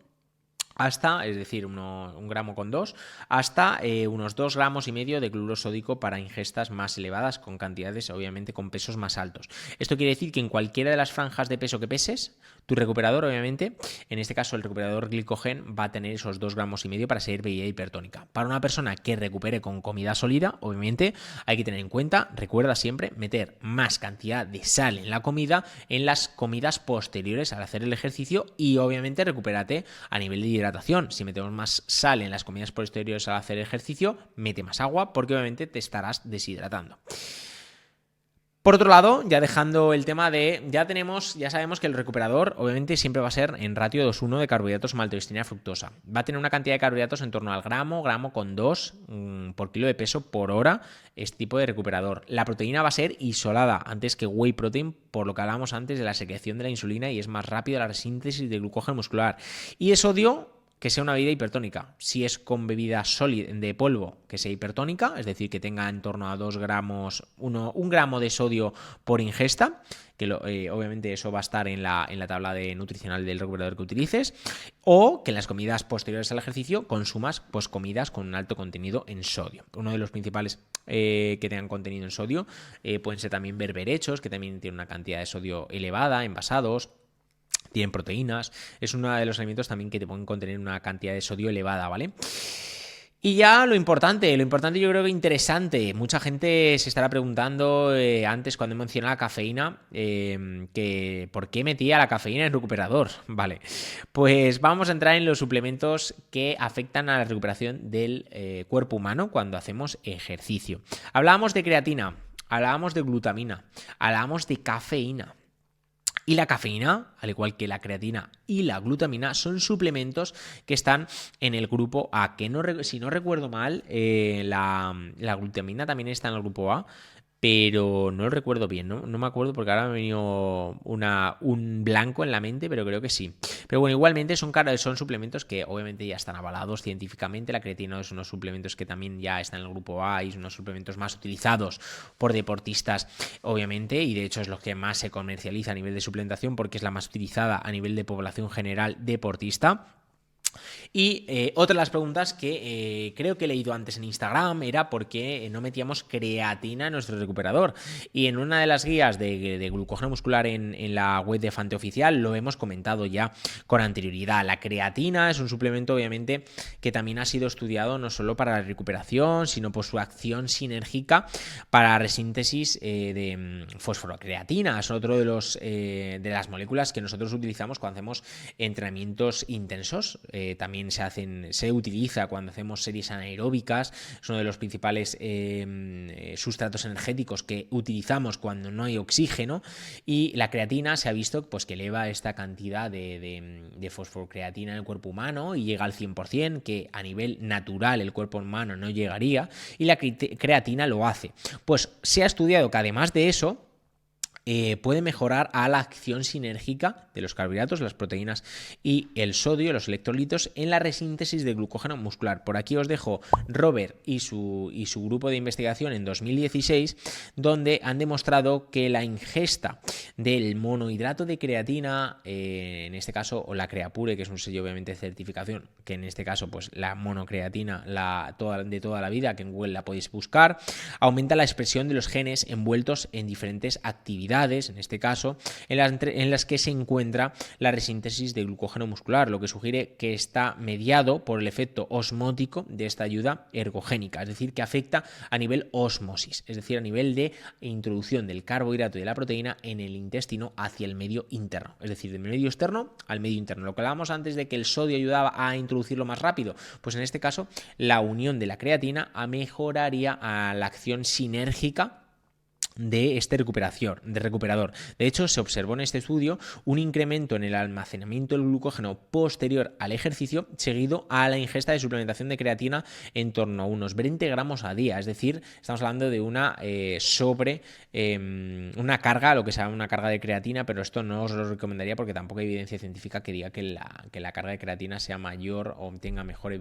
hasta, es decir, 1,2 gramos, hasta unos 2,5 gramos de cloruro sódico para ingestas más elevadas, con cantidades, obviamente, con pesos más altos. Esto quiere decir que en cualquiera de las franjas de peso que peses, tu recuperador, obviamente, en este caso el recuperador Glicogen, va a tener esos 2,5 gramos para ser bebida hipertónica. Para una persona que recupere con comida sólida, obviamente, hay que tener en cuenta, recuerda siempre, meter más cantidad de sal en la comida, en las comidas posteriores al hacer el ejercicio y, obviamente, recupérate a nivel de hidratación. Si metemos más sal en las comidas posteriores al hacer ejercicio, mete más agua porque obviamente te estarás deshidratando. Por otro lado, ya dejando el tema de, ya sabemos que el recuperador obviamente siempre va a ser en ratio 2:1 de carbohidratos, maltodextrina, fructosa. Va a tener una cantidad de carbohidratos en torno al gramo con 2 por kilo de peso por hora, este tipo de recuperador. La proteína va a ser isolada antes que whey protein, por lo que hablábamos antes de la secreción de la insulina y es más rápida la resíntesis de glucógeno muscular. Y de sodio, que sea una bebida hipertónica. Si es con bebida sólida de polvo, que sea hipertónica, es decir, que tenga en torno a 2 gramos, 1 gramo de sodio por ingesta, que obviamente eso va a estar en la tabla nutricional del recuperador que utilices, o que en las comidas posteriores al ejercicio consumas pues comidas con un alto contenido en sodio. Uno de los principales que tengan contenido en sodio pueden ser también berberechos, que también tienen una cantidad de sodio elevada, envasados. Tienen proteínas, es uno de los alimentos también que te pueden contener una cantidad de sodio elevada, ¿vale? Y ya lo importante yo creo que interesante, mucha gente se estará preguntando antes cuando he mencionado la cafeína, que ¿por qué metía la cafeína en el recuperador? Vale, pues vamos a entrar en los suplementos que afectan a la recuperación del cuerpo humano cuando hacemos ejercicio. Hablábamos de creatina, hablábamos de glutamina, hablábamos de cafeína. Y la cafeína, al igual que la creatina y la glutamina, son suplementos que están en el grupo A, que si no recuerdo mal, la glutamina también está en el grupo A, pero no lo recuerdo bien, no me acuerdo porque ahora me ha venido un blanco en la mente, pero creo que sí. Pero bueno, igualmente son suplementos que obviamente ya están avalados científicamente. La creatina es unos suplementos que también ya están en el grupo A y son unos suplementos más utilizados por deportistas, obviamente, y de hecho es lo que más se comercializa a nivel de suplementación porque es la más utilizada a nivel de población general deportista. Y otra de las preguntas que creo que he leído antes en Instagram era por qué no metíamos creatina en nuestro recuperador. Y en una de las guías de glucógeno muscular en la web de Fante Oficial lo hemos comentado ya con anterioridad. La creatina es un suplemento obviamente que también ha sido estudiado no solo para la recuperación, sino por su acción sinérgica para la resíntesis de fosforocreatina. Es otro de las moléculas que nosotros utilizamos cuando hacemos entrenamientos intensos. También se utiliza cuando hacemos series anaeróbicas, es uno de los principales sustratos energéticos que utilizamos cuando no hay oxígeno, y la creatina se ha visto pues, que eleva esta cantidad de fosfocreatina en el cuerpo humano y llega al 100%, que a nivel natural el cuerpo humano no llegaría, y la creatina lo hace. Pues se ha estudiado que además de eso, puede mejorar a la acción sinérgica de los carbohidratos, las proteínas y el sodio, los electrolitos, en la resíntesis de glucógeno muscular. Por aquí os dejo Robert y su grupo de investigación en 2016, donde han demostrado que la ingesta del monohidrato de creatina, en este caso, o la Creapure, que es un sello obviamente de certificación, que en este caso, pues la monocreatina de toda la vida, que en Google la podéis buscar, aumenta la expresión de los genes envueltos en diferentes actividades, en este caso, en las que se encuentra la resíntesis de glucógeno muscular, lo que sugiere que está mediado por el efecto osmótico de esta ayuda ergogénica, es decir, que afecta a nivel osmosis, es decir, a nivel de introducción del carbohidrato y de la proteína en el intestino hacia el medio interno, es decir, del medio externo al medio interno. Lo que hablábamos antes de que el sodio ayudaba a introducirlo más rápido, pues en este caso la unión de la creatina mejoraría a la acción sinérgica de este recuperador. De hecho, se observó en este estudio un incremento en el almacenamiento del glucógeno posterior al ejercicio, seguido a la ingesta de suplementación de creatina en torno a unos 20 gramos a día. Es decir, estamos hablando de una una carga, lo que se llama una carga de creatina, pero esto no os lo recomendaría porque tampoco hay evidencia científica que diga que la carga de creatina sea mayor o tenga mejor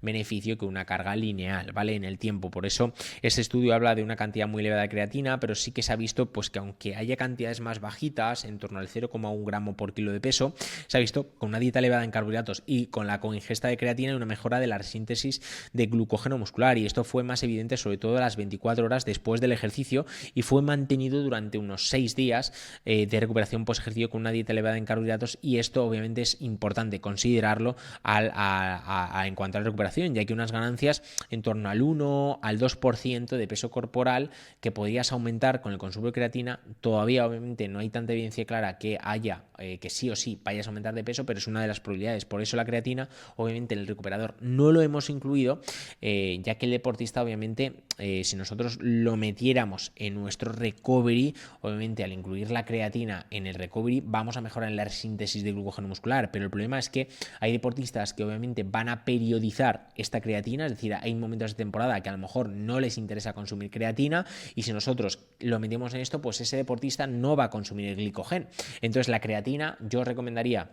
beneficio que una carga lineal, ¿vale? En el tiempo. Por eso, este estudio habla de una cantidad muy elevada de creatina, pero sí que se ha visto pues que aunque haya cantidades más bajitas, en torno al 0,1 gramo por kilo de peso, se ha visto con una dieta elevada en carbohidratos y con la coingesta de creatina una mejora de la síntesis de glucógeno muscular, y esto fue más evidente sobre todo a las 24 horas después del ejercicio y fue mantenido durante unos 6 días de recuperación post ejercicio con una dieta elevada en carbohidratos, y esto obviamente es importante considerarlo en cuanto a la recuperación, ya que unas ganancias en torno al 1 al 2% de peso corporal que podrías aumentar con el consumo de creatina. Todavía obviamente no hay tanta evidencia clara que haya que sí o sí vayas a aumentar de peso, pero es una de las probabilidades. Por eso la creatina obviamente en el recuperador no lo hemos incluido, ya que el deportista obviamente si nosotros lo metiéramos en nuestro recovery, obviamente al incluir la creatina en el recovery vamos a mejorar en la síntesis de glucógeno muscular, pero el problema es que hay deportistas que obviamente van a periodizar esta creatina, es decir, hay momentos de temporada que a lo mejor no les interesa consumir creatina, y si nosotros lo metemos en esto, pues ese deportista no va a consumir el glicogén. Entonces la creatina yo os recomendaría,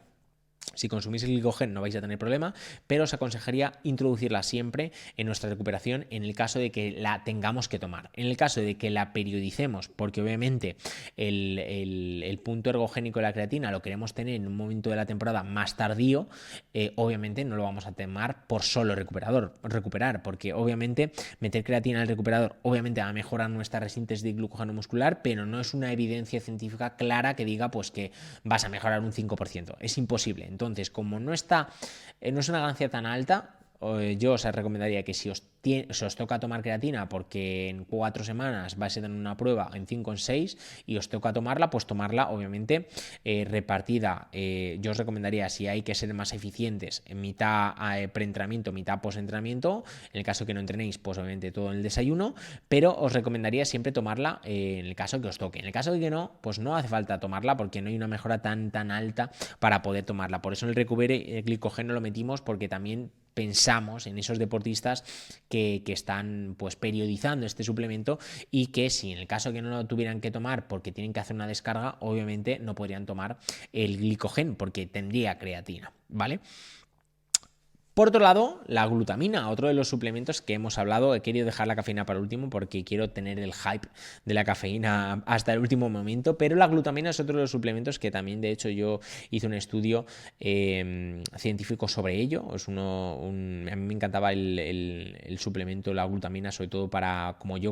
si consumís el glicogén no vais a tener problema, pero os aconsejaría introducirla siempre en nuestra recuperación en el caso de que la tengamos que tomar. En el caso de que la periodicemos, porque obviamente el punto ergogénico de la creatina lo queremos tener en un momento de la temporada más tardío, obviamente no lo vamos a tomar por solo recuperar, porque obviamente meter creatina en el recuperador obviamente va a mejorar nuestra resíntesis de glucógeno muscular, pero no es una evidencia científica clara que diga pues que vas a mejorar un 5%. Es imposible. Entonces, como no es una ganancia tan alta, yo os recomendaría que si os si os toca tomar creatina porque en 4 semanas vais a tener una prueba, en 5 o en 6, y os toca tomarla, pues tomarla obviamente repartida. Yo os recomendaría, si hay que ser más eficientes, en mitad preentrenamiento, mitad postentrenamiento. En el caso que no entrenéis, pues obviamente todo en el desayuno, pero os recomendaría siempre tomarla en el caso que os toque. En el caso de que no, pues no hace falta tomarla porque no hay una mejora tan alta para poder tomarla. Por eso en el Recupere glicogeno lo metimos, porque también pensamos en esos deportistas que están pues periodizando este suplemento, y que si en el caso que no lo tuvieran que tomar porque tienen que hacer una descarga, obviamente no podrían tomar el glicogeno porque tendría creatina, ¿vale? Por otro lado, la glutamina, otro de los suplementos que hemos hablado. He querido dejar la cafeína para el último porque quiero tener el hype de la cafeína hasta el último momento, pero la glutamina es otro de los suplementos que también, de hecho, yo hice un estudio científico sobre ello. A mí me encantaba el suplemento, la glutamina, sobre todo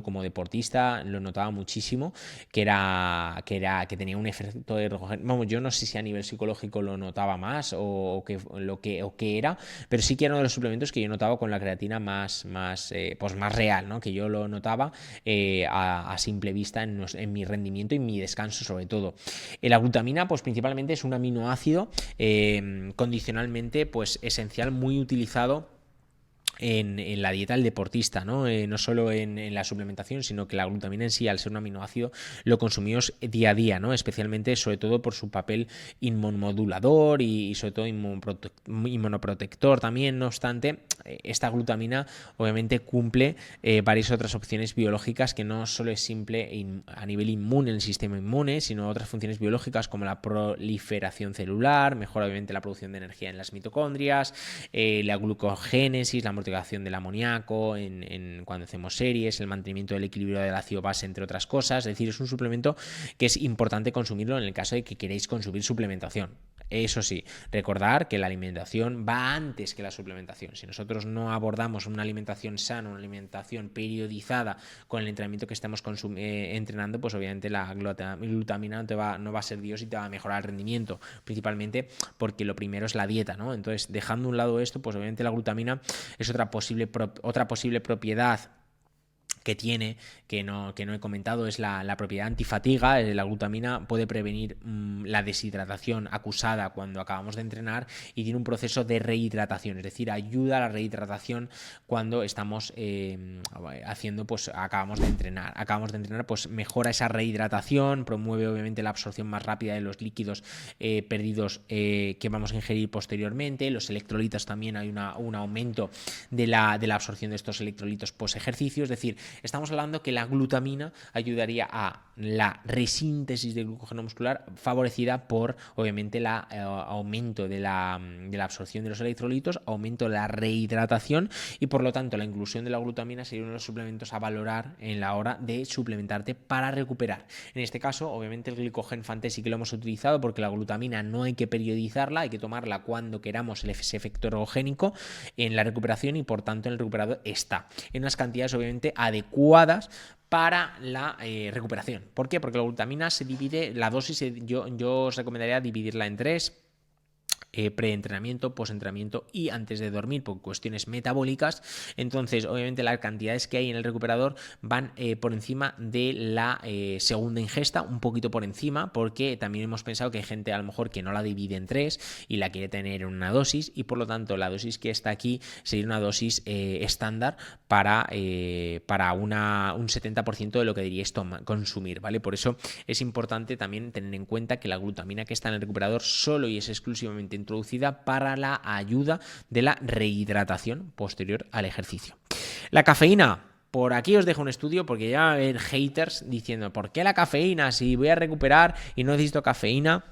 como deportista, lo notaba muchísimo, que tenía un efecto de vamos, yo no sé si a nivel psicológico lo notaba más o qué era, pero sí que era uno de los suplementos que yo notaba con la creatina más real, ¿no? Que yo lo notaba a simple vista en mi rendimiento y en mi descanso, sobre todo. La glutamina, pues principalmente es un aminoácido condicionalmente pues esencial, muy utilizado en la dieta del deportista, ¿no? No solo en la suplementación, sino que la glutamina en sí, al ser un aminoácido, lo consumimos día a día, ¿no? Especialmente, sobre todo, por su papel inmunomodulador y sobre todo inmunoprotector también. No obstante, esta glutamina obviamente cumple varias otras opciones biológicas, que no solo es simple a nivel inmune, en el sistema inmune, sino otras funciones biológicas como la proliferación celular, mejora obviamente la producción de energía en las mitocondrias, la glucogénesis, la mortificación del amoníaco cuando hacemos series, el mantenimiento del equilibrio del ácido base, entre otras cosas. Es decir, es un suplemento que es importante consumirlo en el caso de que queréis consumir suplementación. Eso sí, recordar que la alimentación va antes que la suplementación. Si nosotros no abordamos una alimentación sana, una alimentación periodizada con el entrenamiento que estemos entrenando, pues obviamente la glutamina no va a ser Dios y te va a mejorar el rendimiento, principalmente porque lo primero es la dieta, ¿no? Entonces, dejando a un lado esto, pues obviamente la glutamina es otra posible propiedad que tiene, que no he comentado, es la propiedad antifatiga. La glutamina puede prevenir la deshidratación acusada cuando acabamos de entrenar, y tiene un proceso de rehidratación, es decir, ayuda a la rehidratación cuando estamos acabamos de entrenar, pues mejora esa rehidratación, promueve obviamente la absorción más rápida de los líquidos perdidos que vamos a ingerir posteriormente. Los electrolitos también, hay un aumento de la absorción de estos electrolitos post ejercicio. Es decir, estamos hablando que la glutamina ayudaría a la resíntesis de glucógeno muscular, favorecida por obviamente el aumento de la absorción de los electrolitos, aumento de la rehidratación, y por lo tanto la inclusión de la glutamina sería uno de los suplementos a valorar en la hora de suplementarte para recuperar. En este caso, obviamente el glicogén Fanté sí que lo hemos utilizado, porque la glutamina no hay que periodizarla, hay que tomarla cuando queramos ese efecto ergogénico en la recuperación, y por tanto en el recuperador está en unas cantidades obviamente adecuadas para la recuperación. ¿Por qué? Porque la glutamina se divide, la dosis yo os recomendaría dividirla en 3: preentrenamiento, postentrenamiento y antes de dormir, por cuestiones metabólicas. Entonces, obviamente, las cantidades que hay en el recuperador van por encima de la segunda ingesta, un poquito por encima, porque también hemos pensado que hay gente a lo mejor que no la divide en 3 y la quiere tener en una dosis, y por lo tanto la dosis que está aquí sería una dosis estándar para un 70% de lo que deberíais consumir, ¿vale? Por eso es importante también tener en cuenta que la glutamina que está en el recuperador solo y es exclusivamente introducida para la ayuda de la rehidratación posterior al ejercicio. La cafeína. Por aquí os dejo un estudio, porque ya va a haber haters diciendo: ¿por qué la cafeína? Si voy a recuperar y no necesito cafeína,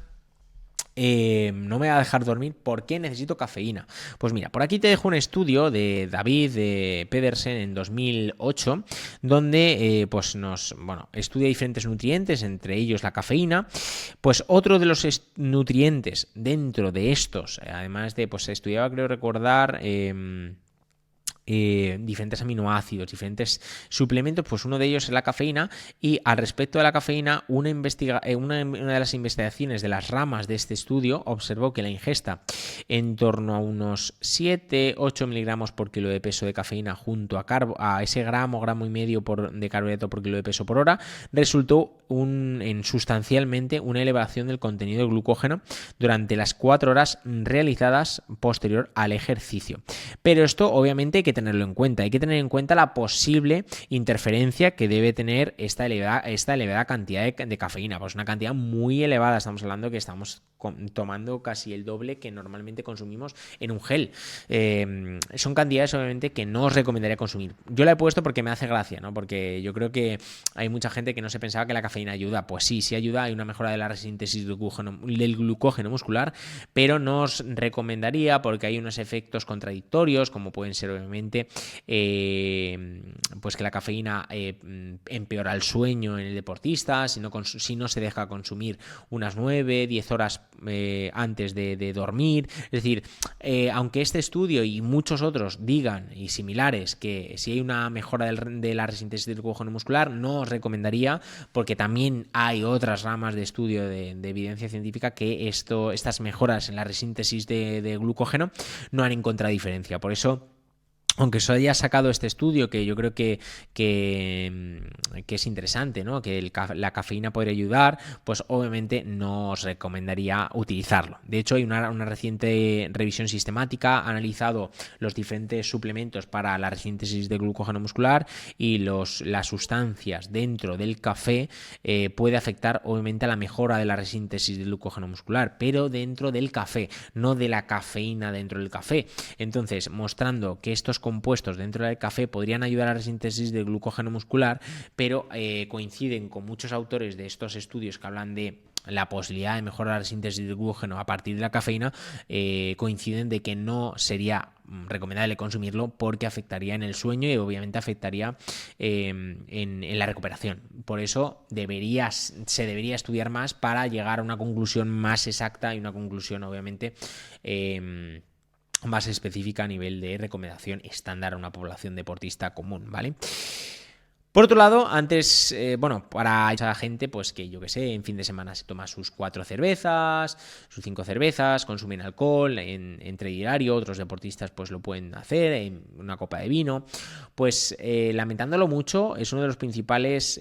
no me va a dejar dormir, ¿por qué necesito cafeína? Pues mira, por aquí te dejo un estudio de David Pedersen en 2008, donde estudia diferentes nutrientes, entre ellos la cafeína. Pues otro de los nutrientes dentro de estos, además de, pues estudiaba, creo recordar, diferentes aminoácidos, diferentes suplementos, pues uno de ellos es la cafeína. Y al respecto de la cafeína, una de las investigaciones de las ramas de este estudio observó que la ingesta en torno a unos 7-8 miligramos por kilo de peso de cafeína junto a ese gramo y medio de carbohidrato por kilo de peso por hora resultó en sustancialmente una elevación del contenido de glucógeno durante las 4 horas realizadas posterior al ejercicio. Pero esto obviamente hay que tenerlo en cuenta. Hay que tener en cuenta la posible interferencia que debe tener esta elevada cantidad de cafeína. Pues una cantidad muy elevada. Estamos hablando que estamos tomando casi el doble que normalmente consumimos en un gel. Son cantidades obviamente que no os recomendaría consumir. Yo la he puesto porque me hace gracia, ¿no? Porque yo creo que hay mucha gente que no se pensaba que la cafeína ayuda. Pues sí ayuda. Hay una mejora de la resíntesis del glucógeno muscular, pero no os recomendaría porque hay unos efectos contradictorios, como pueden ser obviamente pues que la cafeína empeora el sueño en el deportista si no se deja consumir unas 9-10 horas antes de dormir. Es decir, aunque este estudio y muchos otros digan, y similares, que si hay una mejora de la resíntesis del glucógeno muscular, no os recomendaría, porque también hay otras ramas de estudio de evidencia científica que estas mejoras en la resíntesis de glucógeno no han encontrado diferencia. Por eso, aunque se haya sacado este estudio, que yo creo que es interesante, ¿no? Que la cafeína podría ayudar, pues obviamente no os recomendaría utilizarlo. De hecho, hay una reciente revisión sistemática, ha analizado los diferentes suplementos para la resíntesis de glucógeno muscular y las sustancias dentro del café puede afectar obviamente a la mejora de la resíntesis del glucógeno muscular, pero dentro del café, no de la cafeína dentro del café. Entonces, mostrando que estos compuestos dentro del café podrían ayudar a la síntesis de glucógeno muscular, pero coinciden con muchos autores de estos estudios que hablan de la posibilidad de mejorar la síntesis de glucógeno a partir de la cafeína, coinciden de que no sería recomendable consumirlo porque afectaría en el sueño y obviamente afectaría en la recuperación. Por eso se debería estudiar más para llegar a una conclusión más exacta y una conclusión obviamente más específica a nivel de recomendación estándar a una población deportista común, ¿vale? Por otro lado, antes, para esa gente, pues que yo que sé, en fin de semana se toma sus 4 cervezas, sus 5 cervezas, consumen alcohol entre diario, otros deportistas pues lo pueden hacer en una copa de vino, pues lamentándolo mucho, es uno de los principales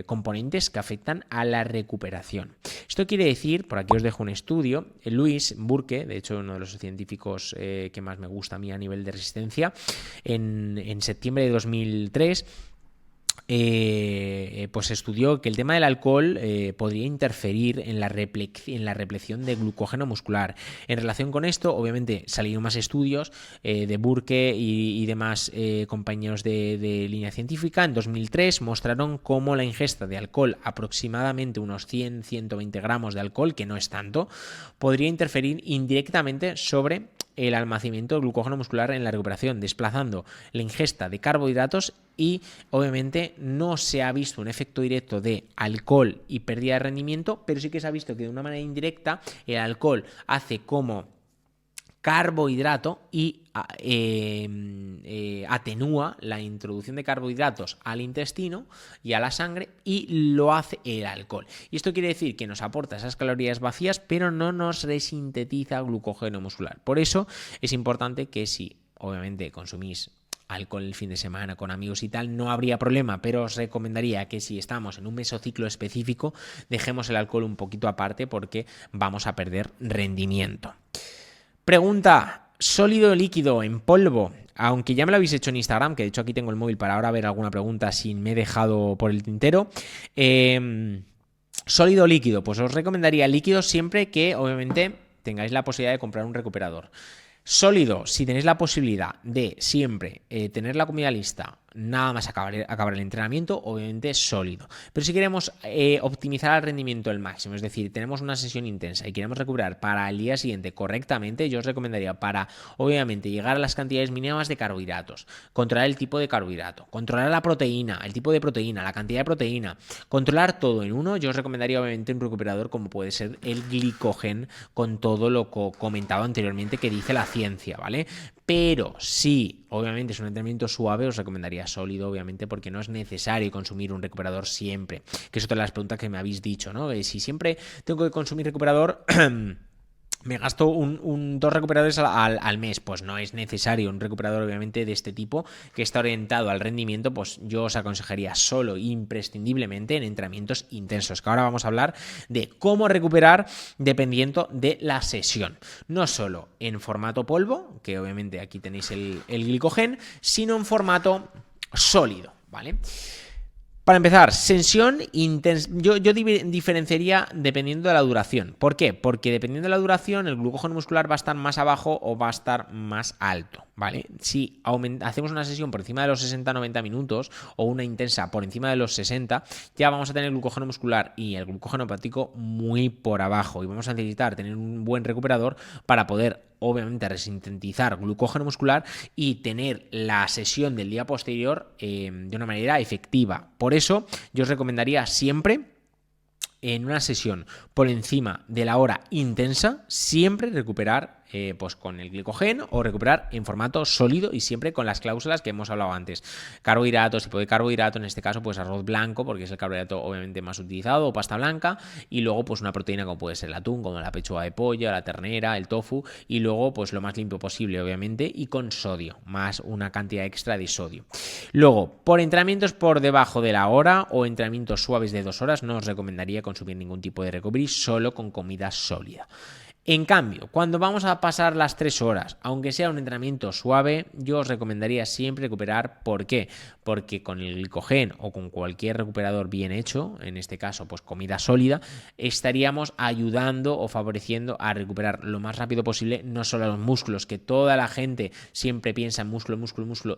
componentes que afectan a la recuperación. Esto quiere decir, por aquí os dejo un estudio, Louis Burke, de hecho uno de los científicos que más me gusta a mí a nivel de resistencia, en septiembre de 2003, pues estudió que el tema del alcohol podría interferir en la replección de glucógeno muscular. En relación con esto, obviamente salieron más estudios de Burke y demás compañeros de línea científica. En 2003 mostraron cómo la ingesta de alcohol, aproximadamente unos 100-120 gramos de alcohol, que no es tanto, podría interferir indirectamente sobre el almacenamiento de glucógeno muscular en la recuperación, desplazando la ingesta de carbohidratos y obviamente no se ha visto un efecto directo de alcohol y pérdida de rendimiento, pero sí que se ha visto que de una manera indirecta el alcohol hace como carbohidrato y atenúa la introducción de carbohidratos al intestino y a la sangre, y lo hace el alcohol. Y esto quiere decir que nos aporta esas calorías vacías, pero no nos resintetiza glucógeno muscular. Por eso es importante que si obviamente consumís alcohol el fin de semana con amigos y tal, no habría problema, pero os recomendaría que si estamos en un mesociclo específico, dejemos el alcohol un poquito aparte porque vamos a perder rendimiento. Pregunta: ¿sólido o líquido en polvo? Aunque ya me lo habéis hecho en Instagram, que de hecho aquí tengo el móvil para ahora ver alguna pregunta si me he dejado por el tintero. ¿Sólido o líquido? Pues os recomendaría líquido siempre que obviamente tengáis la posibilidad de comprar un recuperador. Sólido, si tenéis la posibilidad de siempre tener la comida lista, nada más acabar el entrenamiento, obviamente sólido. Pero si queremos optimizar el rendimiento al máximo, es decir, tenemos una sesión intensa y queremos recuperar para el día siguiente correctamente, yo os recomendaría para, obviamente, llegar a las cantidades mínimas de carbohidratos, controlar el tipo de carbohidrato, controlar la proteína, el tipo de proteína, la cantidad de proteína, controlar todo en uno. Yo os recomendaría obviamente un recuperador como puede ser el Glycogen, con todo lo comentado anteriormente que dice la ciencia, ¿vale? Pero si obviamente es un entrenamiento suave, os recomendaría sólido, obviamente, porque no es necesario consumir un recuperador siempre, que es otra de las preguntas que me habéis dicho, ¿no? Si siempre tengo que consumir recuperador me gasto dos recuperadores al mes. Pues no es necesario. Un recuperador obviamente de este tipo que está orientado al rendimiento, pues yo os aconsejaría solo imprescindiblemente en entrenamientos intensos, que ahora vamos a hablar de cómo recuperar dependiendo de la sesión. No solo en formato polvo, que obviamente aquí tenéis el glicogen, sino en formato sólido, ¿vale? Para empezar, sesión intensa. Yo diferenciaría dependiendo de la duración. ¿Por qué? Porque dependiendo de la duración, el glucógeno muscular va a estar más abajo o va a estar más alto, ¿vale? Si hacemos una sesión por encima de los 60-90 minutos o una intensa por encima de los 60, ya vamos a tener el glucógeno muscular y el glucógeno hepático muy por abajo y vamos a necesitar tener un buen recuperador para poder obviamente resintetizar glucógeno muscular y tener la sesión del día posterior de una manera efectiva. Por eso yo os recomendaría siempre en una sesión por encima de la hora intensa, siempre recuperar pues con el glicogeno o recuperar en formato sólido y siempre con las cláusulas que hemos hablado antes. Carbohidratos, tipo de carbohidrato, en este caso pues arroz blanco, porque es el carbohidrato obviamente más utilizado, o pasta blanca, y luego pues una proteína como puede ser el atún, como la pechuga de pollo, la ternera, el tofu, y luego pues lo más limpio posible obviamente y con sodio, más una cantidad extra de sodio. Luego, por entrenamientos por debajo de la hora o entrenamientos suaves de 2 horas, no os recomendaría consumir ningún tipo de recovery, solo con comida sólida. En cambio, cuando vamos a pasar las 3 horas, aunque sea un entrenamiento suave, yo os recomendaría siempre recuperar. ¿Por qué? Porque con el glicogeno o con cualquier recuperador bien hecho, en este caso pues comida sólida, estaríamos ayudando o favoreciendo a recuperar lo más rápido posible no solo a los músculos, que toda la gente siempre piensa en músculo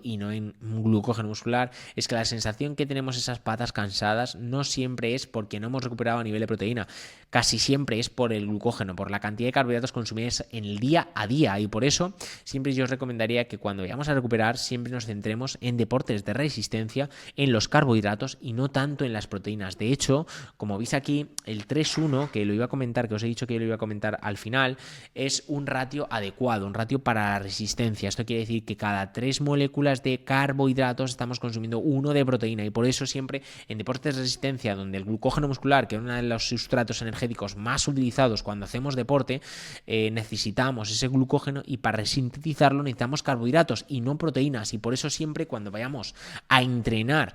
y no en glucógeno muscular. Es que la sensación que tenemos esas patas cansadas no siempre es porque no hemos recuperado a nivel de proteína, casi siempre es por el glucógeno, por la cantidad de carbohidratos consumidos en el día a día, y por eso siempre yo os recomendaría que cuando vayamos a recuperar siempre nos centremos en deportes de resistencia, en los carbohidratos y no tanto en las proteínas. De hecho, como veis aquí, el 3-1, que lo iba a comentar, que os he dicho que lo iba a comentar al final, es un ratio adecuado, un ratio para la resistencia. Esto quiere decir que cada 3 moléculas de carbohidratos estamos consumiendo 1 de proteína, y por eso siempre en deportes de resistencia, donde el glucógeno muscular, que es uno de los sustratos energéticos más utilizados cuando hacemos deporte, necesitamos ese glucógeno, y para resintetizarlo necesitamos carbohidratos y no proteínas, y por eso siempre cuando vayamos a entrenar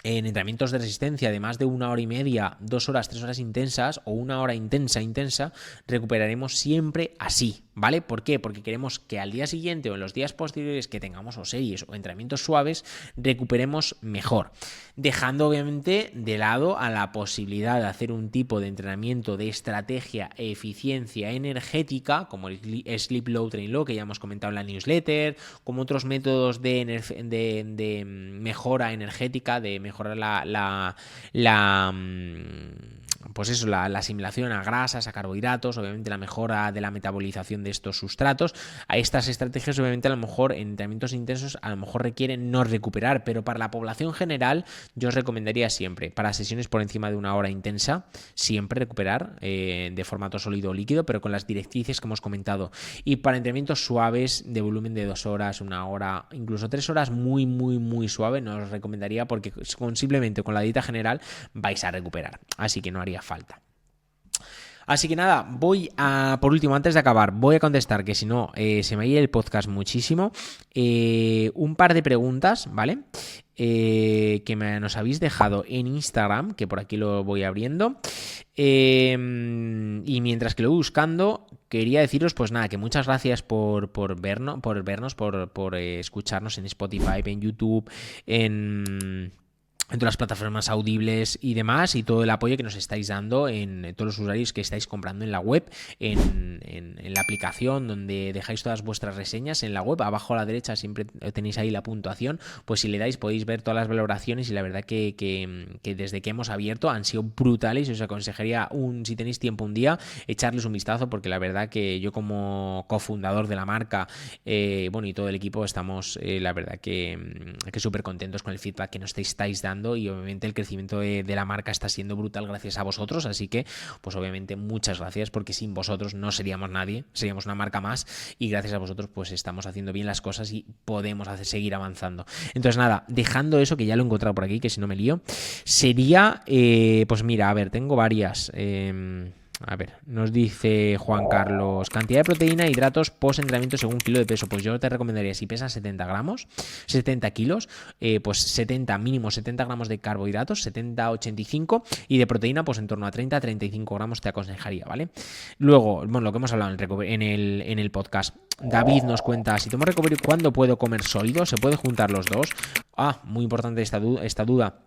en entrenamientos de resistencia de más de 1 hora y media, 2 horas, 3 horas intensas o 1 hora intensa, recuperaremos siempre así, ¿vale? ¿Por qué? Porque queremos que al día siguiente o en los días posteriores que tengamos o series o entrenamientos suaves, recuperemos mejor, dejando obviamente de lado a la posibilidad de hacer un tipo de entrenamiento de estrategia e eficiencia energética, como el Sleep Low, Train Low, que ya hemos comentado en la newsletter, como otros métodos de mejora energética, de mejorar pues eso, la asimilación a grasas, a carbohidratos, obviamente la mejora de la metabolización de estos sustratos. A estas estrategias obviamente a lo mejor en entrenamientos intensos a lo mejor requieren no recuperar, pero para la población general yo os recomendaría siempre, para sesiones por encima de 1 hora intensa, siempre recuperar de formato sólido o líquido, pero con las directrices que hemos comentado. Y para entrenamientos suaves de volumen de 2 horas, 1 hora, incluso 3 horas, muy suave, no os recomendaría, porque simplemente con la dieta general vais a recuperar, así que no haría falta. Así que nada, por último, antes de acabar, voy a contestar, que si no se me ha ido el podcast muchísimo, un par de preguntas, ¿vale? Que nos habéis dejado en Instagram, que por aquí lo voy abriendo, y mientras que lo voy buscando, quería deciros pues nada, que muchas gracias por vernos, por escucharnos en Spotify, en YouTube, en todas las plataformas audibles y demás, y todo el apoyo que nos estáis dando en todos los usuarios que estáis comprando en la web, en la aplicación donde dejáis todas vuestras reseñas en la web. Abajo a la derecha siempre tenéis ahí la puntuación, pues si le dais podéis ver todas las valoraciones, y la verdad que desde que hemos abierto han sido brutales, y os aconsejaría, si tenéis tiempo un día, echarles un vistazo, porque la verdad que yo como cofundador de la marca, y todo el equipo estamos la verdad que súper contentos con el feedback que nos estáis dando escuchando y obviamente el crecimiento de la marca está siendo brutal gracias a vosotros, así que pues obviamente muchas gracias, porque sin vosotros no seríamos nadie, seríamos una marca más y gracias a vosotros pues estamos haciendo bien las cosas y podemos seguir avanzando. Entonces nada, dejando eso, que ya lo he encontrado por aquí, que si no me lío, sería, pues mira, a ver, tengo varias. A ver, nos dice Juan Carlos, cantidad de proteína e hidratos post-entrenamiento según kilo de peso. Pues yo te recomendaría, si pesas 70 gramos, 70 kilos, pues 70, mínimo 70 gramos de carbohidratos, 70, 85, y de proteína, pues en torno a 30, 35 gramos te aconsejaría, ¿vale? Luego, bueno, lo que hemos hablado en el podcast, David nos cuenta, si tomo recovery, ¿cuándo puedo comer sólido? ¿Se puede juntar los dos? Muy importante esta duda.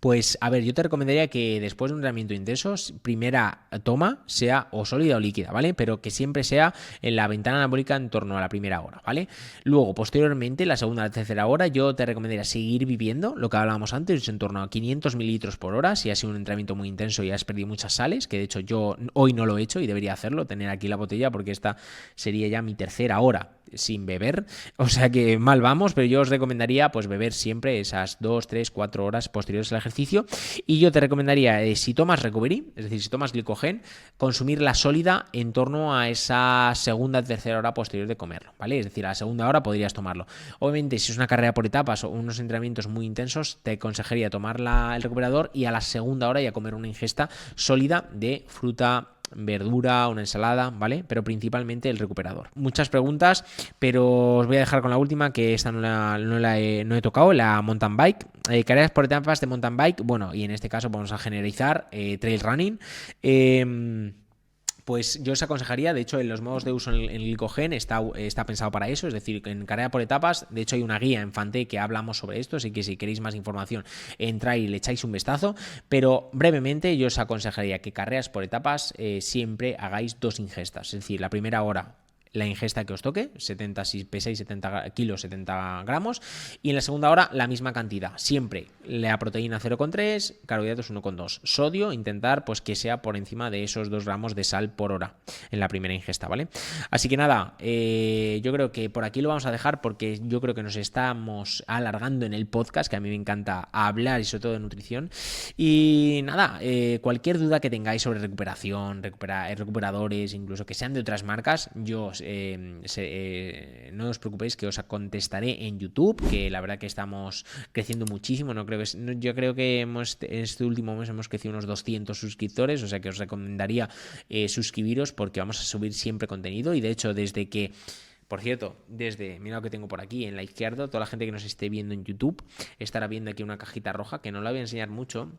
Pues a ver, yo te recomendaría que después de un entrenamiento intenso, primera toma sea o sólida o líquida, ¿vale? Pero que siempre sea en la ventana anabólica en torno a la primera hora, ¿vale? Luego, posteriormente, la segunda o la tercera hora, yo te recomendaría seguir viviendo lo que hablábamos antes, en torno a 500 mililitros por hora, si ha sido un entrenamiento muy intenso y has perdido muchas sales, que de hecho yo hoy no lo he hecho y debería hacerlo, tener aquí la botella, porque esta sería ya mi tercera hora sin beber, o sea que mal vamos, pero yo os recomendaría pues beber siempre esas 2, 3, 4 horas posteriores al ejercicio, y yo te recomendaría, si tomas recovery, es decir, si tomas glicogen, consumir la sólida en torno a esa segunda, tercera hora posterior de comerlo, ¿vale? Es decir, a la segunda hora podrías tomarlo. Obviamente, si es una carrera por etapas o unos entrenamientos muy intensos, te aconsejaría tomar el recuperador y a la segunda hora ya comer una ingesta sólida de fruta, verdura, una ensalada, ¿vale? Pero principalmente el recuperador. Muchas preguntas, pero os voy a dejar con la última, que esta no he tocado, la mountain bike. Carreras por etapas de mountain bike, bueno, y en este caso vamos a generalizar trail running. Pues yo os aconsejaría, de hecho en los modos de uso en el glicogen está pensado para eso, es decir, en carrera por etapas, de hecho hay una guía en Fante que hablamos sobre esto, así que si queréis más información entráis y le echáis un vistazo, pero brevemente yo os aconsejaría que carreras por etapas siempre hagáis 2 ingestas, es decir, la primera hora la ingesta que os toque, 70 si pesáis 70 kilos, 70 gramos, y en la segunda hora la misma cantidad, siempre la proteína 0,3, carbohidratos 1,2, sodio, intentar pues que sea por encima de esos 2 gramos de sal por hora en la primera ingesta, ¿vale? Así que nada, yo creo que por aquí lo vamos a dejar, porque yo creo que nos estamos alargando en el podcast, que a mí me encanta hablar y sobre todo de nutrición, y nada, cualquier duda que tengáis sobre recuperación, recuperadores, incluso que sean de otras marcas, yo no os preocupéis que os contestaré en YouTube, que la verdad que estamos creciendo muchísimo. Yo creo que en este último mes hemos crecido unos 200 suscriptores, o sea que os recomendaría suscribiros, porque vamos a subir siempre contenido. Y de hecho, por cierto, mira lo que tengo por aquí en la izquierda, toda la gente que nos esté viendo en YouTube estará viendo aquí una cajita roja, que no la voy a enseñar mucho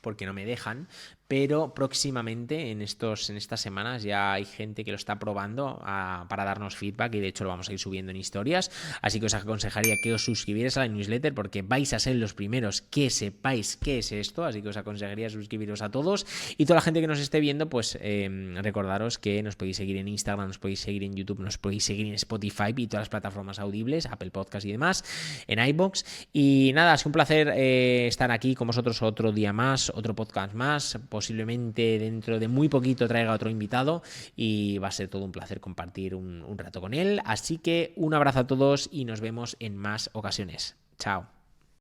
porque no me dejan, pero próximamente en estas semanas ya hay gente que lo está probando para darnos feedback, y de hecho lo vamos a ir subiendo en historias, así que os aconsejaría que os suscribierais a la newsletter, porque vais a ser los primeros que sepáis qué es esto, así que os aconsejaría suscribiros a todos, y toda la gente que nos esté viendo, pues recordaros que nos podéis seguir en Instagram, nos podéis seguir en YouTube, nos podéis seguir en Spotify y todas las plataformas audibles, Apple Podcast y demás, en iVoox, y nada, es un placer estar aquí con vosotros otro día más, otro podcast más. Posiblemente dentro de muy poquito traiga otro invitado y va a ser todo un placer compartir un rato con él. Así que un abrazo a todos y nos vemos en más ocasiones. Chao.